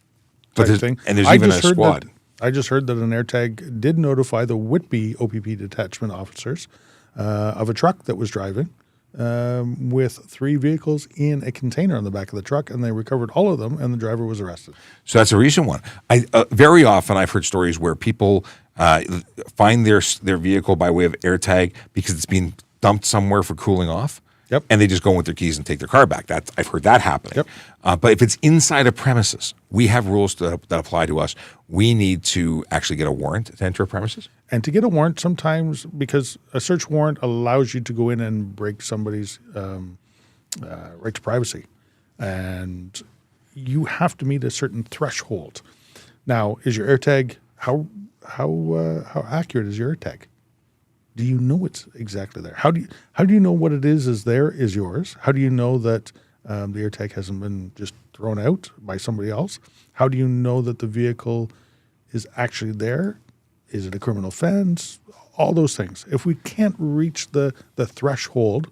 But type thing. And there's even a squad. I just heard that an AirTag did notify the Whitby OPP detachment officers of a truck that was driving with 3 vehicles in a container on the back of the truck, and they recovered all of them, and the driver was arrested. So that's a recent one. Very often I've heard stories where people find their vehicle by way of AirTag because it's being dumped somewhere for cooling off, Yep. And they just go in with their keys and take their car back. I've heard that happening. Yep. But if it's inside a premises, we have rules that apply to us. We need to actually get a warrant to enter a premises. And to get a warrant, sometimes, because a search warrant allows you to go in and break somebody's right to privacy. And you have to meet a certain threshold. Now, is your AirTag, how accurate is your AirTag? Do you know it's exactly there? How do you know what it is there is yours? How do you know that the AirTag hasn't been just thrown out by somebody else? How do you know that the vehicle is actually there? Is it a criminal offense? All those things. If we can't reach the threshold,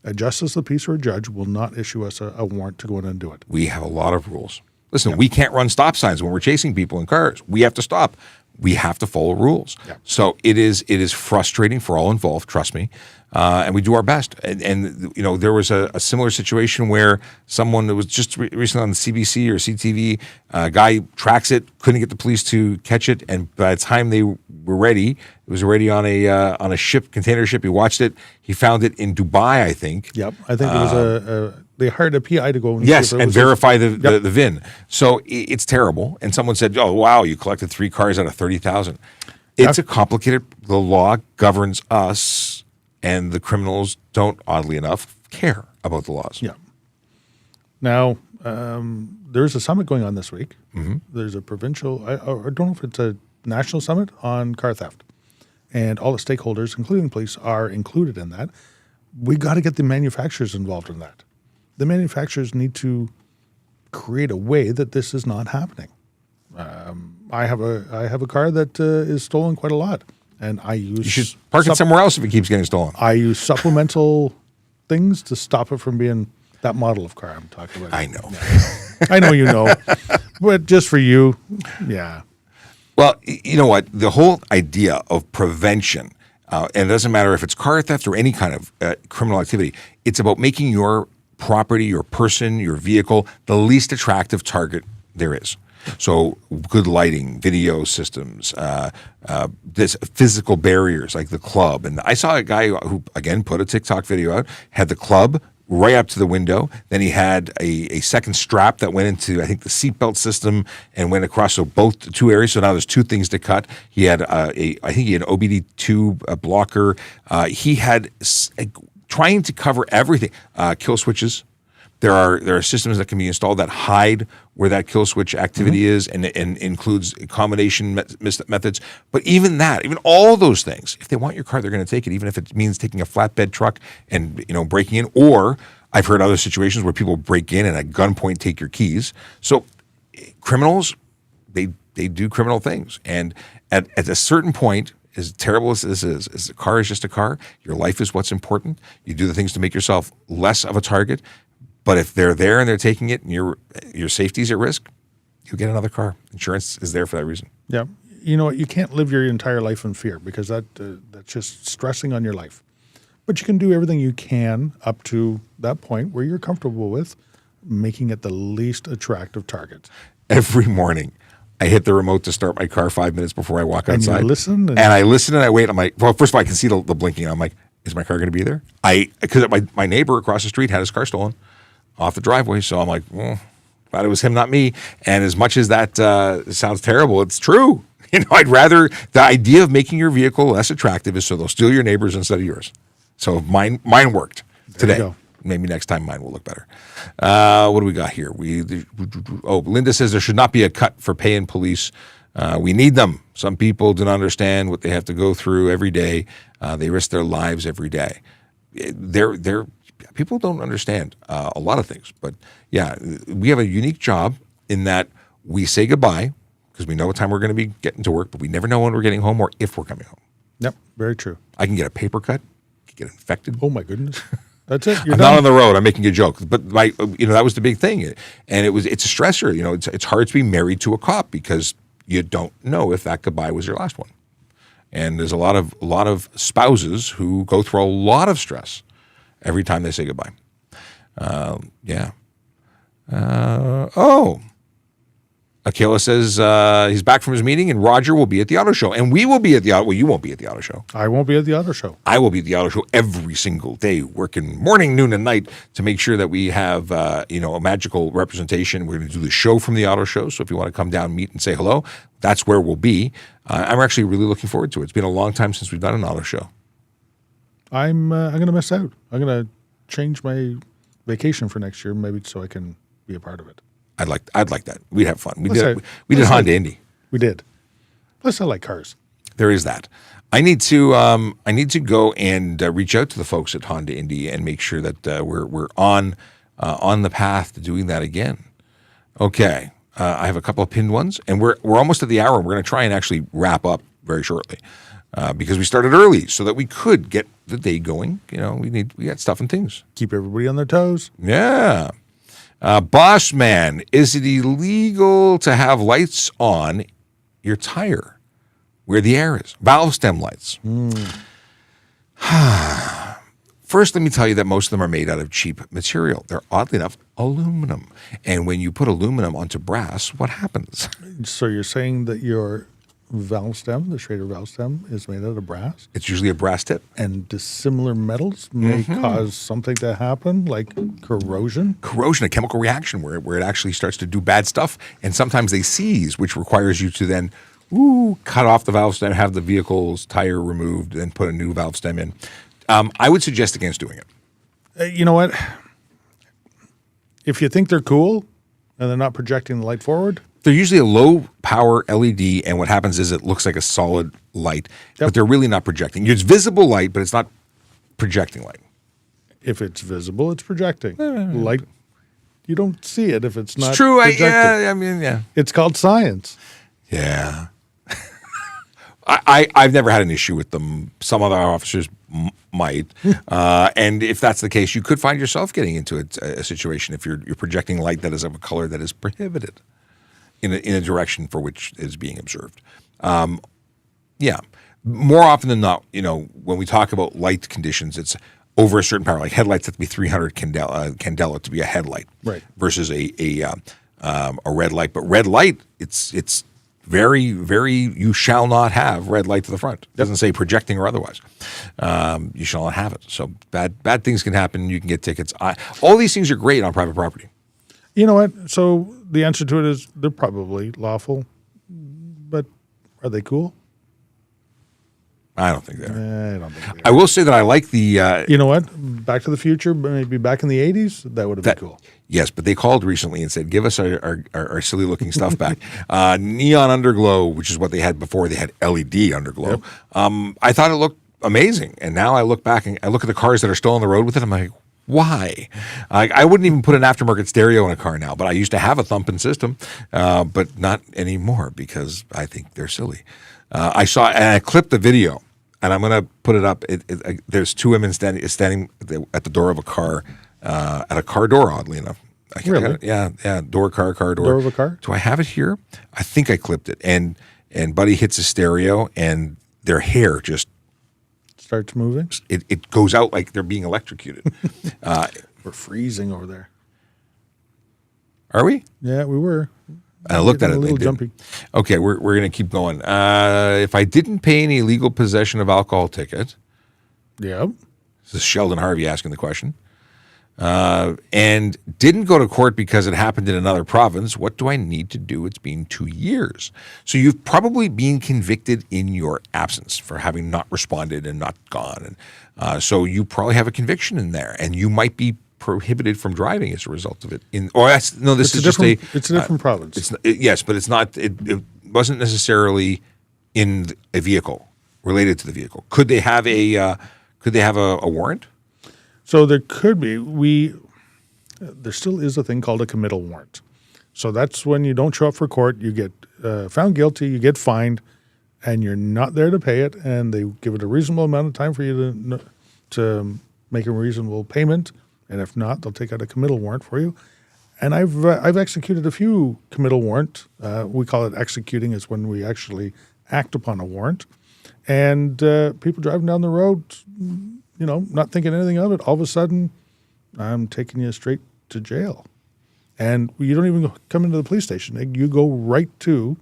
a justice of the peace or a judge will not issue us a warrant to go in and do it. We have a lot of rules. Listen, we can't run stop signs when we're chasing people in cars. We have to stop. We have to follow rules. Yeah. So it is frustrating for all involved, trust me, and we do our best. And you know, there was a similar situation where someone that was just recently on the CBC or CTV, a guy tracks it, couldn't get the police to catch it, and by the time they were ready, it was already on a ship, container ship. He watched it. He found it in Dubai, I think. Yep, I think it was they hired a PI to go and yes, and verify the Yep. the VIN. So it's terrible. And someone said, "Oh, wow, you collected 3 cars out of 30,000." It's a complicated. The law governs us, and the criminals don't, oddly enough, care about the laws. Yeah. Now, there's a summit going on this week. Mm-hmm. There's a provincial, I don't know if it's a national summit on car theft. And all the stakeholders, including police, are included in that. We got to get the manufacturers involved in that. The manufacturers need to create a way that this is not happening. I have a car that is stolen quite a lot, and I use. You should park it somewhere else if it keeps getting stolen. I use supplemental things to stop it from being that model of car I'm talking about. I know. I know you know, but just for you, yeah. Well, you know what? The whole idea of prevention, and it doesn't matter if it's car theft or any kind of criminal activity, it's about making your property, your person, your vehicle, the least attractive target there is. So good lighting, video systems, this physical barriers like the club. And I saw a guy who, again, put a TikTok video out, had the club right up to the window. Then he had a second strap that went into, I think, the seatbelt system and went across both the 2 areas. So now there's 2 things to cut. He had I think he had an OBD2 blocker. He had trying to cover everything. Kill switches. There are systems that can be installed that hide where that kill switch activity is and includes combination methods. But even that, even all those things, if they want your car, they're going to take it, even if it means taking a flatbed truck and breaking in. Or I've heard other situations where people break in and at gunpoint take your keys. So criminals, they do criminal things. And at a certain point, as terrible as this is a car is just a car. Your life is what's important. You do the things to make yourself less of a target. But if they're there and they're taking it and your safety's at risk, you'll get another car. Insurance is there for that reason. Yeah. You know what? You can't live your entire life in fear because that's just stressing on your life. But you can do everything you can up to that point where you're comfortable with making it the least attractive target. Every morning, I hit the remote to start my car 5 minutes before I walk outside. And you listen? And I listen and I wait. I'm like, well, first of all, I can see the blinking. I'm like, is my car going to be there? Because my neighbor across the street had his car stolen off the driveway. So I'm like, glad it was him, not me. And as much as that sounds terrible, it's true. I'd rather, the idea of making your vehicle less attractive is so they'll steal your neighbors instead of yours. So mine worked today. Maybe next time mine will look better. What do we got here? Linda says there should not be a cut for paying police. We need them. Some people do not understand what they have to go through every day. They risk their lives every day. People don't understand a lot of things. But yeah, we have a unique job in that we say goodbye because we know what time we're going to be getting to work, but we never know when we're getting home or if we're coming home. Yep, very true. I can get a paper cut, get infected. Oh my goodness. That's it. I'm not on the road. I'm making a joke, but that was the big thing, and it's a stressor. It's hard to be married to a cop because you don't know if that goodbye was your last one, and there's a lot of spouses who go through a lot of stress every time they say goodbye. Akela says he's back from his meeting, and Roger will be at the auto show, and we will be at the auto. Well, you won't be at the auto show. I won't be at the auto show. I will be at the auto show every single day, working morning, noon, and night to make sure that we have a magical representation. We're going to do the show from the auto show, so if you want to come down, meet, and say hello, that's where we'll be. I'm actually really looking forward to it. It's been a long time since we've done an auto show. I'm going to miss out. I'm going to change my vacation for next year, maybe so I can be a part of it. I'd like that. We'd have fun. We Plus did Honda Indy. We did. Plus, I like cars. There is that. I need to go and reach out to the folks at Honda Indy and make sure that we're on the path to doing that again. Okay, I have a couple of pinned ones, and we're almost at the hour. We're going to try and actually wrap up very shortly because we started early so that we could get the day going. We got stuff and things. Keep everybody on their toes. Yeah. Boss man, is it illegal to have lights on your tire where the air is? Valve stem lights. First, let me tell you that most of them are made out of cheap material. They're, oddly enough, aluminum. And when you put aluminum onto brass, what happens? So you're saying that your valve stem, the Schrader valve stem, is made out of brass? It's usually a brass tip. And dissimilar metals may cause something to happen, like corrosion? Corrosion, a chemical reaction where it actually starts to do bad stuff. And sometimes they seize, which requires you to then cut off the valve stem, have the vehicle's tire removed, and put a new valve stem in. I would suggest against doing it. You know what? If you think they're cool and they're not projecting the light forward, they're usually a low power LED, and what happens is it looks like a solid light, but they're really not projecting. It's visible light, but it's not projecting light. If it's visible, it's projecting. Light, you don't see it if it's not. It's true. Projecting. Yeah. It's called science. Yeah. I've never had an issue with them. Some other officers might, and if that's the case, you could find yourself getting into a situation if you're projecting light that is of a color that is prohibited in a direction for which is being observed. Yeah, more often than not, when we talk about light conditions, it's over a certain power. Like headlights have to be 300 candela to be a headlight, right? Versus a red light. But red light, it's very, very, you shall not have red light to the front. It doesn't say projecting or otherwise. You shall not have it. So bad things can happen. You can get tickets. All these things are great on private property. You know what? So the answer to it is they're probably lawful, but are they cool? I don't think they are. I don't think they are. I will say that I like the... you know what? Back to the Future, maybe back in the 80s, that would have been cool. Yes, but they called recently and said, give us our silly-looking stuff back. Neon underglow, which is what they had before. They had LED underglow. Yep. I thought it looked amazing, and now I look back and I look at the cars that are still on the road with it. I'm like, why? I wouldn't even put an aftermarket stereo in a car now, but I used to have a thumping system, but not anymore because I think they're silly. I clipped the video, and I'm going to put it up. There's two women standing at the door of a car, at a car door, oddly enough. Really? Yeah, car door. Door of a car? Do I have it here? I think I clipped it. And Buddy hits a stereo, and their hair just starts moving. It goes out like they're being electrocuted. We're freezing over there. Are we? Yeah, we were. I looked at it. A little jumpy. Okay, we're going to keep going. If I didn't pay an illegal possession of alcohol ticket, Yep. This is Sheldon Harvey asking the question, and didn't go to court because it happened in another province, what do I need to do? It's been 2 years. So you've probably been convicted in your absence for having not responded and not gone. And so you probably have a conviction in there, and you might be prohibited from driving as a result of it. It's a different province. Yes, but it's not. It wasn't necessarily in a vehicle related to the vehicle. Could they have a warrant? So there could be. There still is a thing called a committal warrant. So that's when you don't show up for court, you get found guilty, you get fined, and you're not there to pay it, and they give it a reasonable amount of time for you to make a reasonable payment. And if not, they'll take out a committal warrant for you. And I've executed a few committal warrants. We call it executing. Is when we actually act upon a warrant. And people driving down the road, not thinking anything of it. All of a sudden, I'm taking you straight to jail. And you don't even come into the police station. You go right to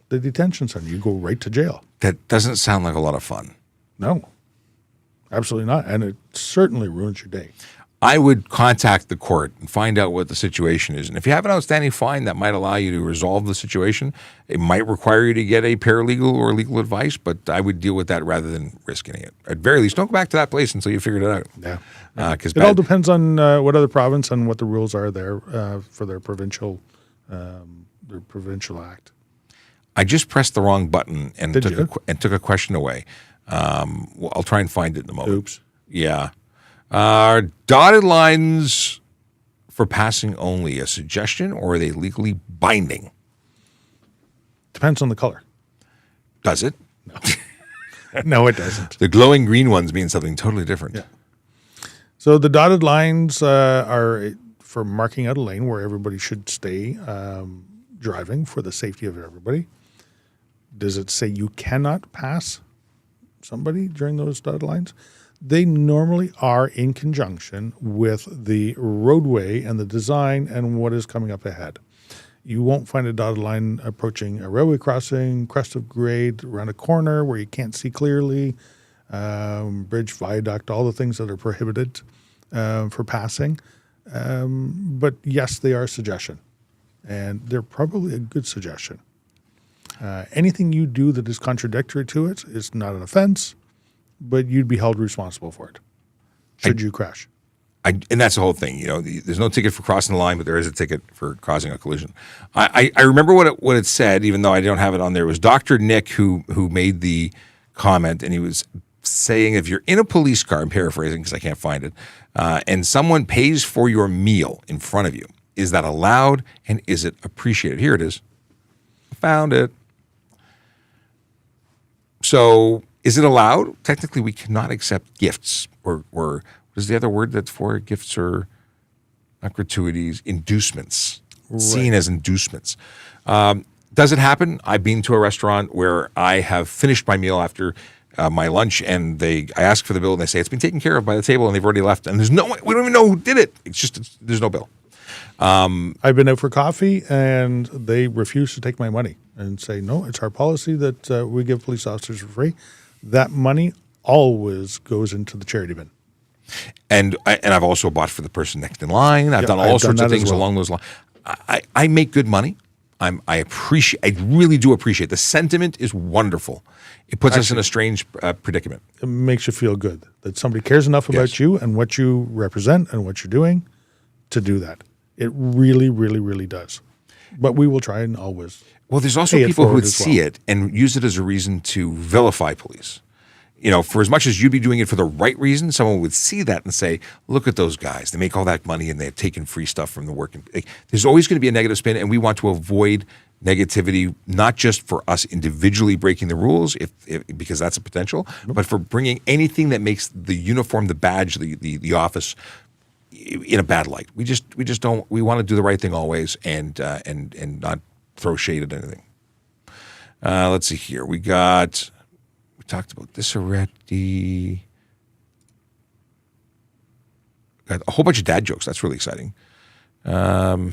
the detention center. You go right to jail. That doesn't sound like a lot of fun. No, absolutely not. And it certainly ruins your day. I would contact the court and find out what the situation is. And if you have an outstanding fine that might allow you to resolve the situation, it might require you to get a paralegal or legal advice, but I would deal with that rather than risking it. At very least, don't go back to that place until you figured it out. Yeah. It all depends on what other province and what the rules are there for their provincial act. I just pressed the wrong button and Did you? took a question away. Well, I'll try and find it in a moment. Oops. Yeah. Are dotted lines for passing only a suggestion, or are they legally binding? Depends on the color. Does it? No, it doesn't. The glowing green ones mean something totally different. Yeah. So the dotted lines are for marking out a lane where everybody should stay driving for the safety of everybody. Does it say you cannot pass somebody during those dotted lines? They normally are in conjunction with the roadway and the design and what is coming up ahead. You won't find a dotted line approaching a railway crossing, crest of grade, around a corner where you can't see clearly, bridge, viaduct, all the things that are prohibited for passing. But yes, they are a suggestion, and they're probably a good suggestion. Anything you do that is contradictory to it is not an offense, but you'd be held responsible for it should you crash. And that's the whole thing. You know, there's no ticket for crossing the line, but there is a ticket for causing a collision. I remember what it said, even though I don't have it on there. It was Dr. Nick who made the comment, and he was saying if you're in a police car, I'm paraphrasing because I can't find it, and someone pays for your meal in front of you, is that allowed and is it appreciated? Here it is. Found it. So is it allowed? Technically, we cannot accept gifts or what is the other word that's for gifts or not gratuities, inducements, seen as inducements. Does it happen? I've been to a restaurant where I have finished my meal after my lunch, and I ask for the bill, and they say it's been taken care of by the table, and they've already left, and we don't even know who did it. It's just there's no bill. I've been out for coffee, and they refuse to take my money and say, no, it's our policy that we give police officers for free. That money always goes into the charity bin. And I've also bought for the person next in line. I've done all sorts of things along those lines. I make good money. I really do appreciate the sentiment is wonderful. It puts us in a strange predicament. It makes you feel good that somebody cares enough about you and what you represent and what you're doing to do that. It really, really, really does. But we will try and always. Well, there's also people who would see it and use it as a reason to vilify police. You know, for as much as you'd be doing it for the right reason, someone would see that and say, look at those guys. They make all that money and they've taken free stuff from the work. There's always going to be a negative spin, and we want to avoid negativity, not just for us individually breaking the rules, because that's a potential, but for bringing anything that makes the uniform, the badge, the office in a bad light. We just don't. We want to do the right thing always, and not throw shade at anything. Let's see here. We talked about this already. Got a whole bunch of dad jokes. That's really exciting. Okay,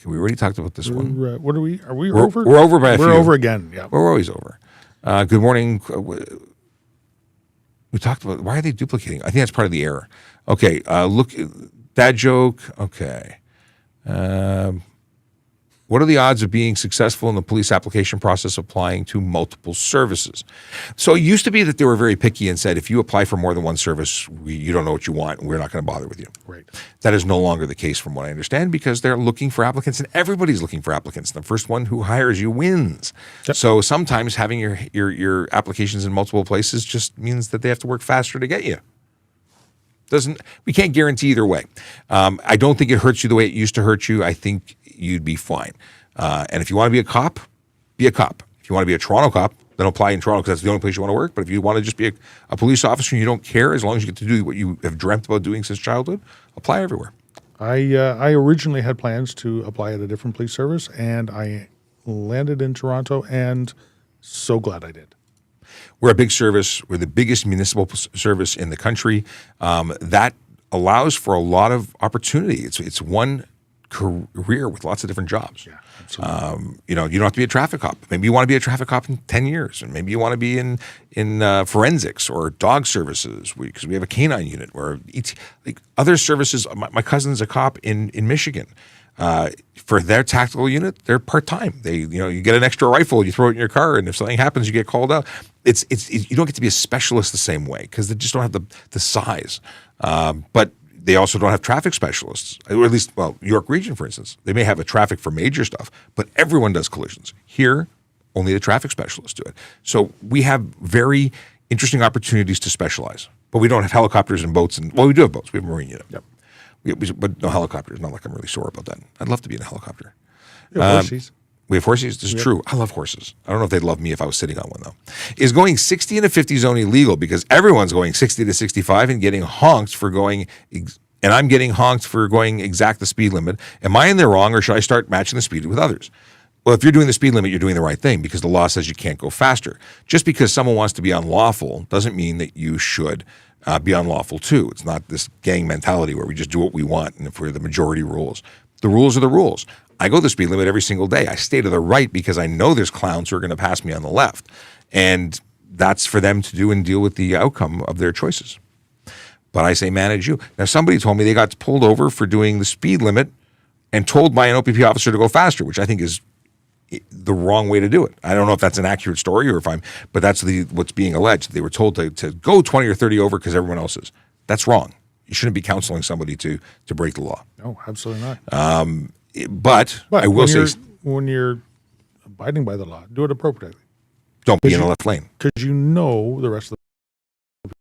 we already talked about this one. What are we? Are we over? We're over by a few. We're over again. Yeah, we're always over. Good morning. We talked about why are they duplicating? I think that's part of the error. Okay, look, dad joke. Okay. What are the odds of being successful in the police application process applying to multiple services? So it used to be that they were very picky and said, if you apply for more than one service, you don't know what you want, and we're not going to bother with you. Right. That is no longer the case from what I understand, because they're looking for applicants, and everybody's looking for applicants. The first one who hires you wins. Yep. So sometimes having your applications in multiple places just means that they have to work faster to get you. We can't guarantee either way. I don't think it hurts you the way it used to hurt you. I think you'd be fine. And if you want to be a cop, be a cop. If you want to be a Toronto cop, then apply in Toronto because that's the only place you want to work. But if you want to just be a police officer and you don't care, as long as you get to do what you have dreamt about doing since childhood, apply everywhere. I originally had plans to apply at a different police service, and I landed in Toronto, and so glad I did. We're a big service. We're the biggest municipal service in the country. That allows for a lot of opportunity. It's one career with lots of different jobs. Yeah, absolutely. You know, you don't have to be a traffic cop. Maybe you want to be a traffic cop in 10 years, and maybe you want to be in forensics or dog services, because we have a canine unit or like other services. My cousin's a cop in Michigan. For their tactical unit, they're part-time. You get an extra rifle, you throw it in your car, and if something happens, you get called out. You don't get to be a specialist the same way because they just don't have the size. But they also don't have traffic specialists, or at least, York Region, for instance. They may have a traffic for major stuff, but everyone does collisions. Here, only the traffic specialists do it. So we have very interesting opportunities to specialize. But we don't have helicopters and boats. We do have boats. We have a marine unit. Yep. But no helicopters. Not like I'm really sore about that. I'd love to be in a helicopter. Horses. We have horses. This is true. I love horses. I don't know if they'd love me if I was sitting on one, though. Is going 60 in a 50 zone illegal because everyone's going 60 to 65 and getting honked for going, and I'm getting honked for going exact the speed limit. Am I in the wrong, or should I start matching the speed with others? Well, if you're doing the speed limit, you're doing the right thing because the law says you can't go faster. Just because someone wants to be unlawful doesn't mean that you should be unlawful too. It's not this gang mentality where we just do what we want and if we're the majority rules. The rules are the rules. I go the speed limit every single day. I stay to the right because I know there's clowns who are going to pass me on the left. And that's for them to do and deal with the outcome of their choices. But I say manage you. Now, somebody told me they got pulled over for doing the speed limit and told by an OPP officer to go faster, which I think is the wrong way to do it. I don't know if that's an accurate story or but that's what's being alleged. They were told to go 20 or 30 over because everyone else is. That's wrong. You shouldn't be counseling somebody to break the law. No, absolutely not. But I will say, when you're abiding by the law, do it appropriately. Don't be in the left lane. Because you know the rest of the...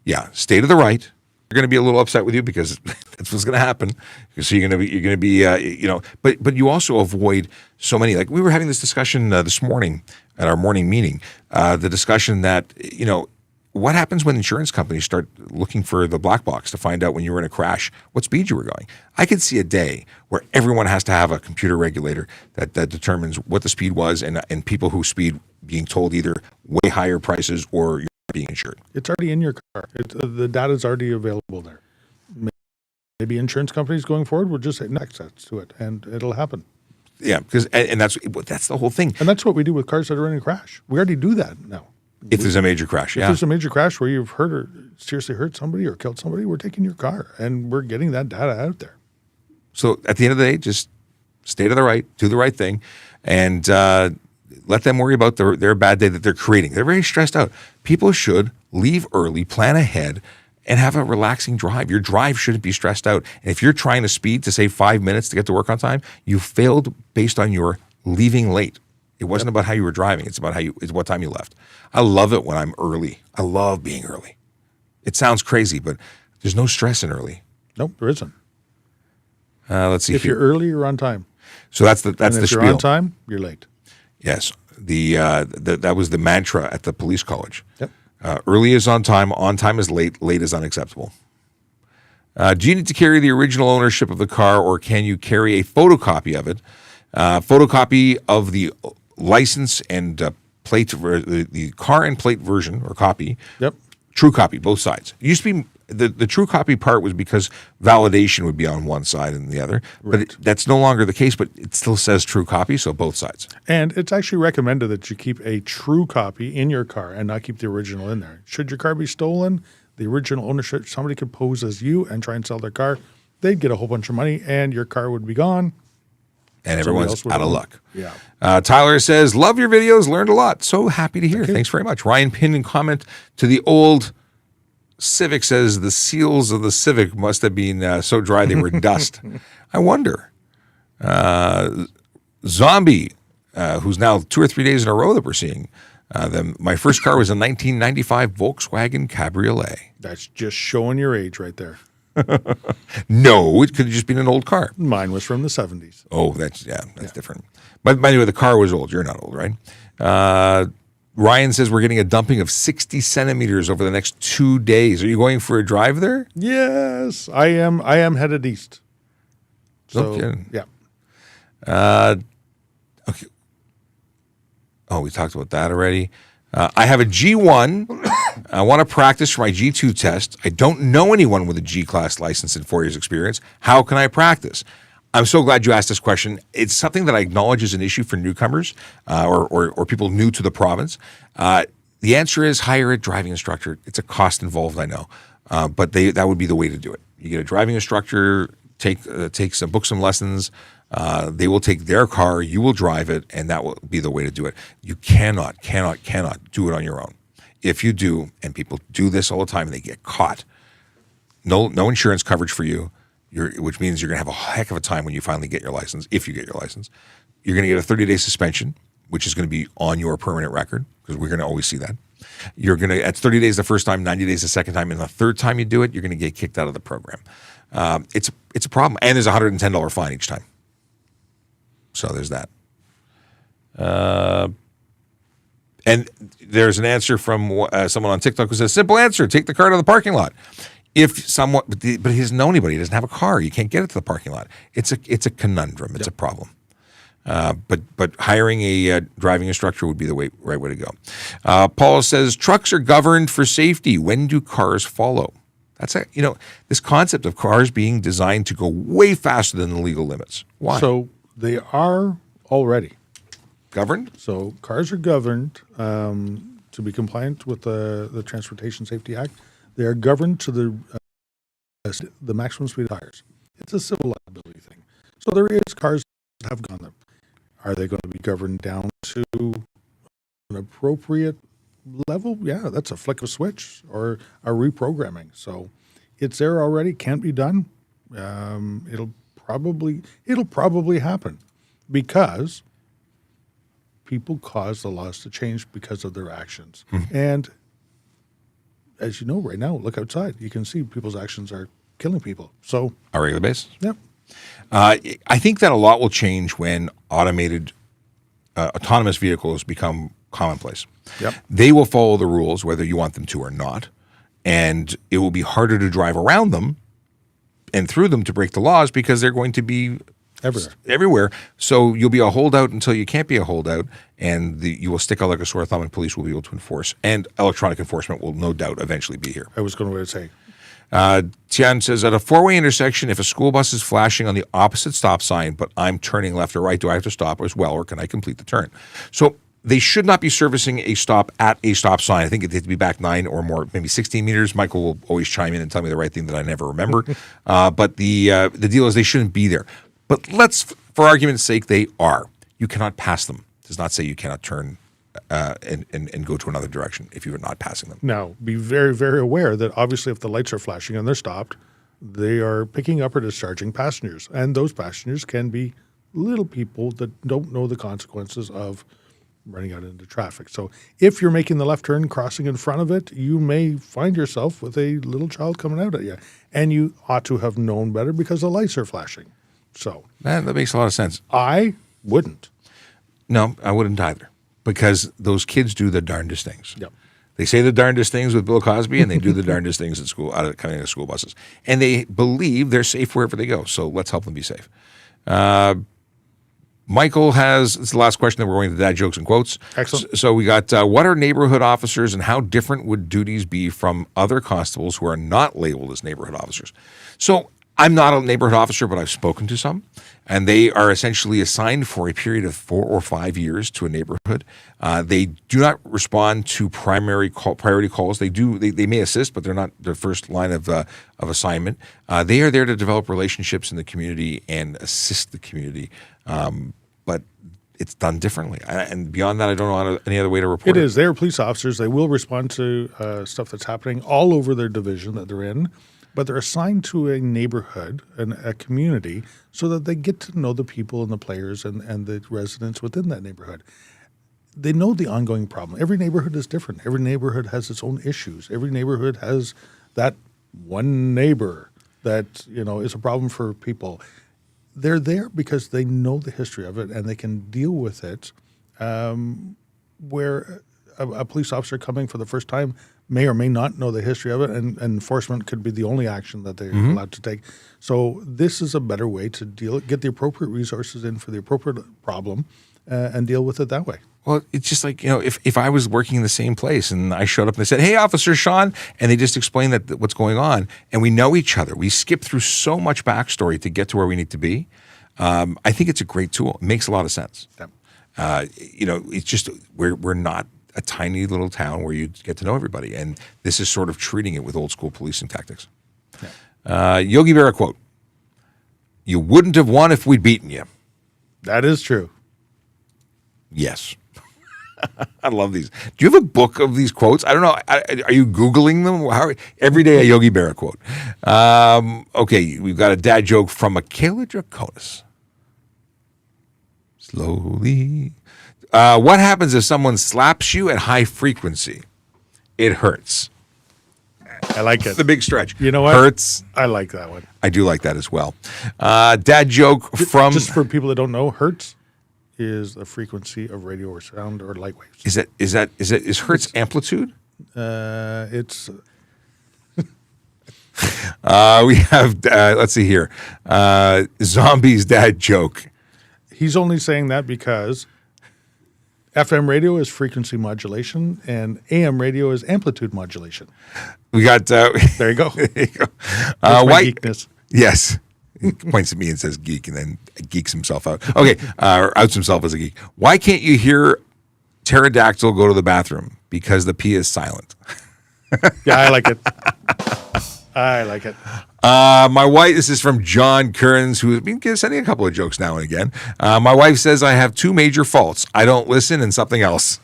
Yeah, stay to the right. They're going to be a little upset with you because that's what's going to happen. So you're going to be, but you also avoid so many. Like we were having this discussion this morning at our morning meeting. The discussion that what happens when insurance companies start looking for the black box to find out when you were in a crash what speed you were going. I could see a day where everyone has to have a computer regulator that determines what the speed was, and people who speed being told either way higher prices or being insured. It's already in your car. The data is already available there. Maybe insurance companies going forward will just say access to it, and it'll happen. Yeah, because and that's the whole thing. And that's what we do with cars that are in a crash. We already do that now. If there's a major crash, If there's a major crash where you've hurt or seriously hurt somebody or killed somebody, we're taking your car, and we're getting that data out there. So at the end of the day, just stay to the right, do the right thing, and let them worry about their bad day that they're creating. They're very stressed out. People should leave early, plan ahead, and have a relaxing drive. Your drive shouldn't be stressed out. And if you're trying to speed to save 5 minutes to get to work on time, you failed based on your leaving late. It wasn't about how you were driving. It's about it's what time you left. I love it when I'm early. I love being early. It sounds crazy, but there's no stress in early. Nope, there isn't. Let's see. If you're early, you're on time. So that's the and if spiel. you're on time, you're late. Yes. That was the mantra at the police college. Yep. Early is on time is late is unacceptable. Do you need to carry the original ownership of the car, or can you carry a photocopy of it? Photocopy of the license and plate, the car and plate version or copy. Yep. True copy, both sides. It used to be the true copy part was because validation would be on one side and the other, Right. but that's no longer the case. But it still says true copy, so both sides. And it's actually recommended that you keep a true copy in your car and not keep the original in there. Should your car be stolen, the original ownership, somebody could pose as you and try and sell their car. They'd get a whole bunch of money, and your car would be gone. And everyone's out of luck. Yeah. Tyler says, love your videos, learned a lot. So happy to hear. Thanks very much. Ryan pinned in comment to the old Civic says, the seals of the Civic must have been so dry they were dust. I wonder. Zombie, who's now 2 or 3 days in a row that we're seeing. My first car was a 1995 Volkswagen Cabriolet. That's just showing your age right there. No, it could have just been an old car. Mine was from the 70s. Oh, that's different. But by the way, the car was old. You're not old, right? Ryan says we're getting a dumping of 60 centimeters over the next 2 days. Are you going for a drive there? Yes, I am. I am headed east. So, Okay. yeah. Okay. Oh, we talked about that already. I have a G1 I want to practice for my G2 test. I don't know anyone with a G-class license and 4 years experience. How can I practice? I'm so glad you asked this question. It's something that I acknowledge is an issue for newcomers or people new to the province. The answer is hire a driving instructor. It's a cost involved, I know, but that would be the way to do it. You get a driving instructor, book some lessons. They will take their car, you will drive it, and that will be the way to do it. You cannot do it on your own. If you do, and people do this all the time and they get caught, no insurance coverage for you, which means you're going to have a heck of a time when you finally get your license, if you get your license. You're going to get a 30-day suspension, which is going to be on your permanent record, because we're going to always see that. You're going to, at 30 days the first time, 90 days the second time, and the third time you do it, you're going to get kicked out of the program. It's a problem, and there's a $110 fine each time. So there's that. And there's an answer from someone on TikTok who says, simple answer, take the car to the parking lot. If someone, but he doesn't know anybody, he doesn't have a car, you can't get it to the parking lot. It's a conundrum, it's a problem. But hiring a driving instructor would be the right way to go. Paul says, trucks are governed for safety. When do cars follow? That's this concept of cars being designed to go way faster than the legal limits. Why? So they are already governed. So cars are governed to be compliant with the Transportation Safety Act. They are governed to the maximum speed of tires. It's a civil liability thing. So there is cars that have gone there. Are they going to be governed down to an appropriate level? Yeah, that's a flick of a switch or a reprogramming. So it's there already. Can't be done. It'll probably happen because people cause the laws to change because of their actions. Mm-hmm. And as you know, right now, look outside. You can see people's actions are killing people. So on a regular basis? Yeah. I think that a lot will change when autonomous vehicles become commonplace. Yep. They will follow the rules whether you want them to or not, and it will be harder to drive around them and through them to break the laws because they're going to be everywhere. So you'll be a holdout until you can't be a holdout, and you will stick out like a sore thumb, and police will be able to enforce. And electronic enforcement will no doubt eventually be here. I was going to say. Tian says, at a four-way intersection, if a school bus is flashing on the opposite stop sign, but I'm turning left or right, do I have to stop as well, or can I complete the turn? So they should not be servicing a stop at a stop sign. I think it had to be back 9 or more, maybe 16 meters. Michael will always chime in and tell me the right thing that I never remember. But the deal is they shouldn't be there. But for argument's sake, they are. You cannot pass them. It does not say you cannot turn and go to another direction if you are not passing them. Now, be very, very aware that obviously if the lights are flashing and they're stopped, they are picking up or discharging passengers. And those passengers can be little people that don't know the consequences of running out into traffic. So if you're making the left turn, crossing in front of it, you may find yourself with a little child coming out at you. And you ought to have known better because the lights are flashing. So that makes a lot of sense. I wouldn't. No, I wouldn't either. Because those kids do the darndest things. Yep. They say the darndest things with Bill Cosby, and they do the darndest things at school, coming out of school buses. And they believe they're safe wherever they go. So let's help them be safe. Michael has, it's the last question that we're going to dad jokes and quotes. Excellent. So we got, what are neighborhood officers and how different would duties be from other constables who are not labeled as neighborhood officers? So I'm not a neighborhood officer, but I've spoken to some, and they are essentially assigned for a period of 4 or 5 years to a neighborhood. They do not respond to priority calls. They may assist, but they're not the first line of assignment. They are there to develop relationships in the community and assist the community, but it's done differently. And beyond that, I don't know any other way to report it. It is. They are police officers. They will respond to stuff that's happening all over their division that they're in. But they're assigned to a neighborhood and a community so that they get to know the people and the players and the residents within that neighborhood. They know the ongoing problem. Every neighborhood is different. Every neighborhood has its own issues. Every neighborhood has that one neighbor that, is a problem for people. They're there because they know the history of it and they can deal with it, where a police officer coming for the first time may or may not know the history of it, and enforcement could be the only action that they're allowed to take. So this is a better way to get the appropriate resources in for the appropriate problem and deal with it that way. Well, it's just like, if I was working in the same place and I showed up and they said, "Hey, Officer Sean," and they just explained that what's going on, and we know each other. We skip through so much backstory to get to where we need to be. I think it's a great tool. It makes a lot of sense. Yeah. It's just we're not a tiny little town where you get to know everybody, and this is sort of treating it with old school policing tactics. Yeah. Yogi Berra quote: "You wouldn't have won if we'd beaten you." That is true. Yes. I love these. Do you have a book of these quotes? I don't know. Are you Googling them? Every day a Yogi Berra quote. Okay, we've got a dad joke from Michaela Draconis. Slowly. What happens if someone slaps you at high frequency? It hurts. I like it. The big stretch. You know what? Hurts. I like that one. I do like that as well. Dad joke from... Just for people that don't know, hertz is the frequency of radio or sound or light waves. Is hertz amplitude? It's... We have, let's see here, Zombie's dad joke. He's only saying that because FM radio is frequency modulation and AM radio is amplitude modulation. We got... there you go. There you go. White geekness. Yes. He points at me and says geek and then geeks himself out. Okay, outs himself as a geek. Why can't you hear pterodactyl go to the bathroom? Because the P is silent. Yeah, I like it. I like it. My wife, this is from John Kearns, who's been sending a couple of jokes now and again. My wife says I have two major faults. I don't listen and something else.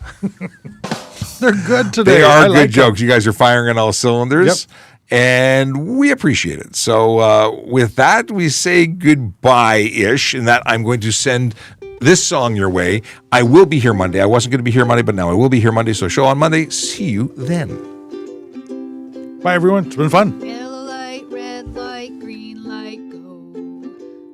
They're good today. They are I good like jokes. You guys are firing on all cylinders. Yep. And we appreciate it. So with that, we say goodbye-ish, and that I'm going to send this song your way. I will be here Monday. I wasn't going to be here Monday, but now I will be here Monday. So show on Monday. See you then. Bye, everyone. It's been fun. Yellow light, red light, green light, go.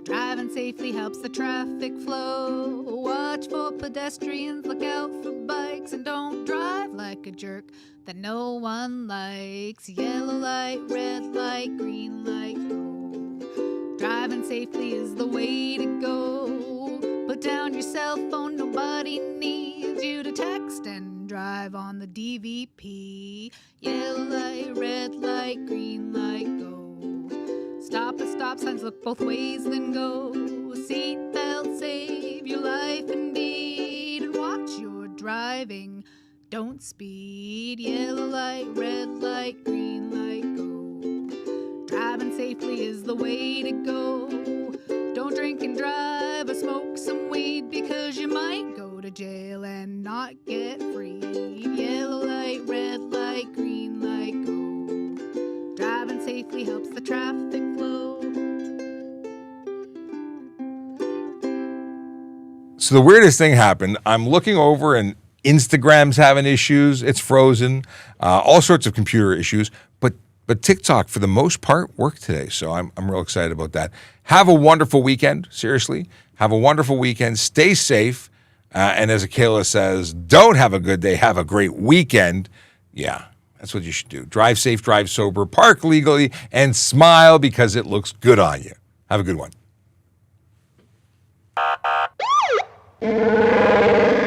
Driving safely helps the traffic flow. Watch for pedestrians, look out for bikes, and don't drive like a jerk that no one likes. Yellow light, red light, green light, go. Driving safely is the way to go. Put down your cell phone, nobody needs you to text and drive on the DVP. Yellow light, red light, green light, go. Stop at stop signs, look both ways, then go. Seatbelt, save your life indeed, and watch your driving. Don't speed. Yellow light, red light, green light, go. Driving safely is the way to go. Don't drink and drive or smoke some weed, because you might go to jail and not get freed. Yellow light, red light, green light, go. Driving safely helps the traffic flow. So the weirdest thing happened. I'm looking over and Instagram's having issues. It's frozen. All sorts of computer issues. But TikTok, for the most part, worked today. So I'm real excited about that. Have a wonderful weekend. Seriously. Have a wonderful weekend. Stay safe. And as Akela says, don't have a good day. Have a great weekend. Yeah, that's what you should do. Drive safe, drive sober, park legally, and smile because it looks good on you. Have a good one.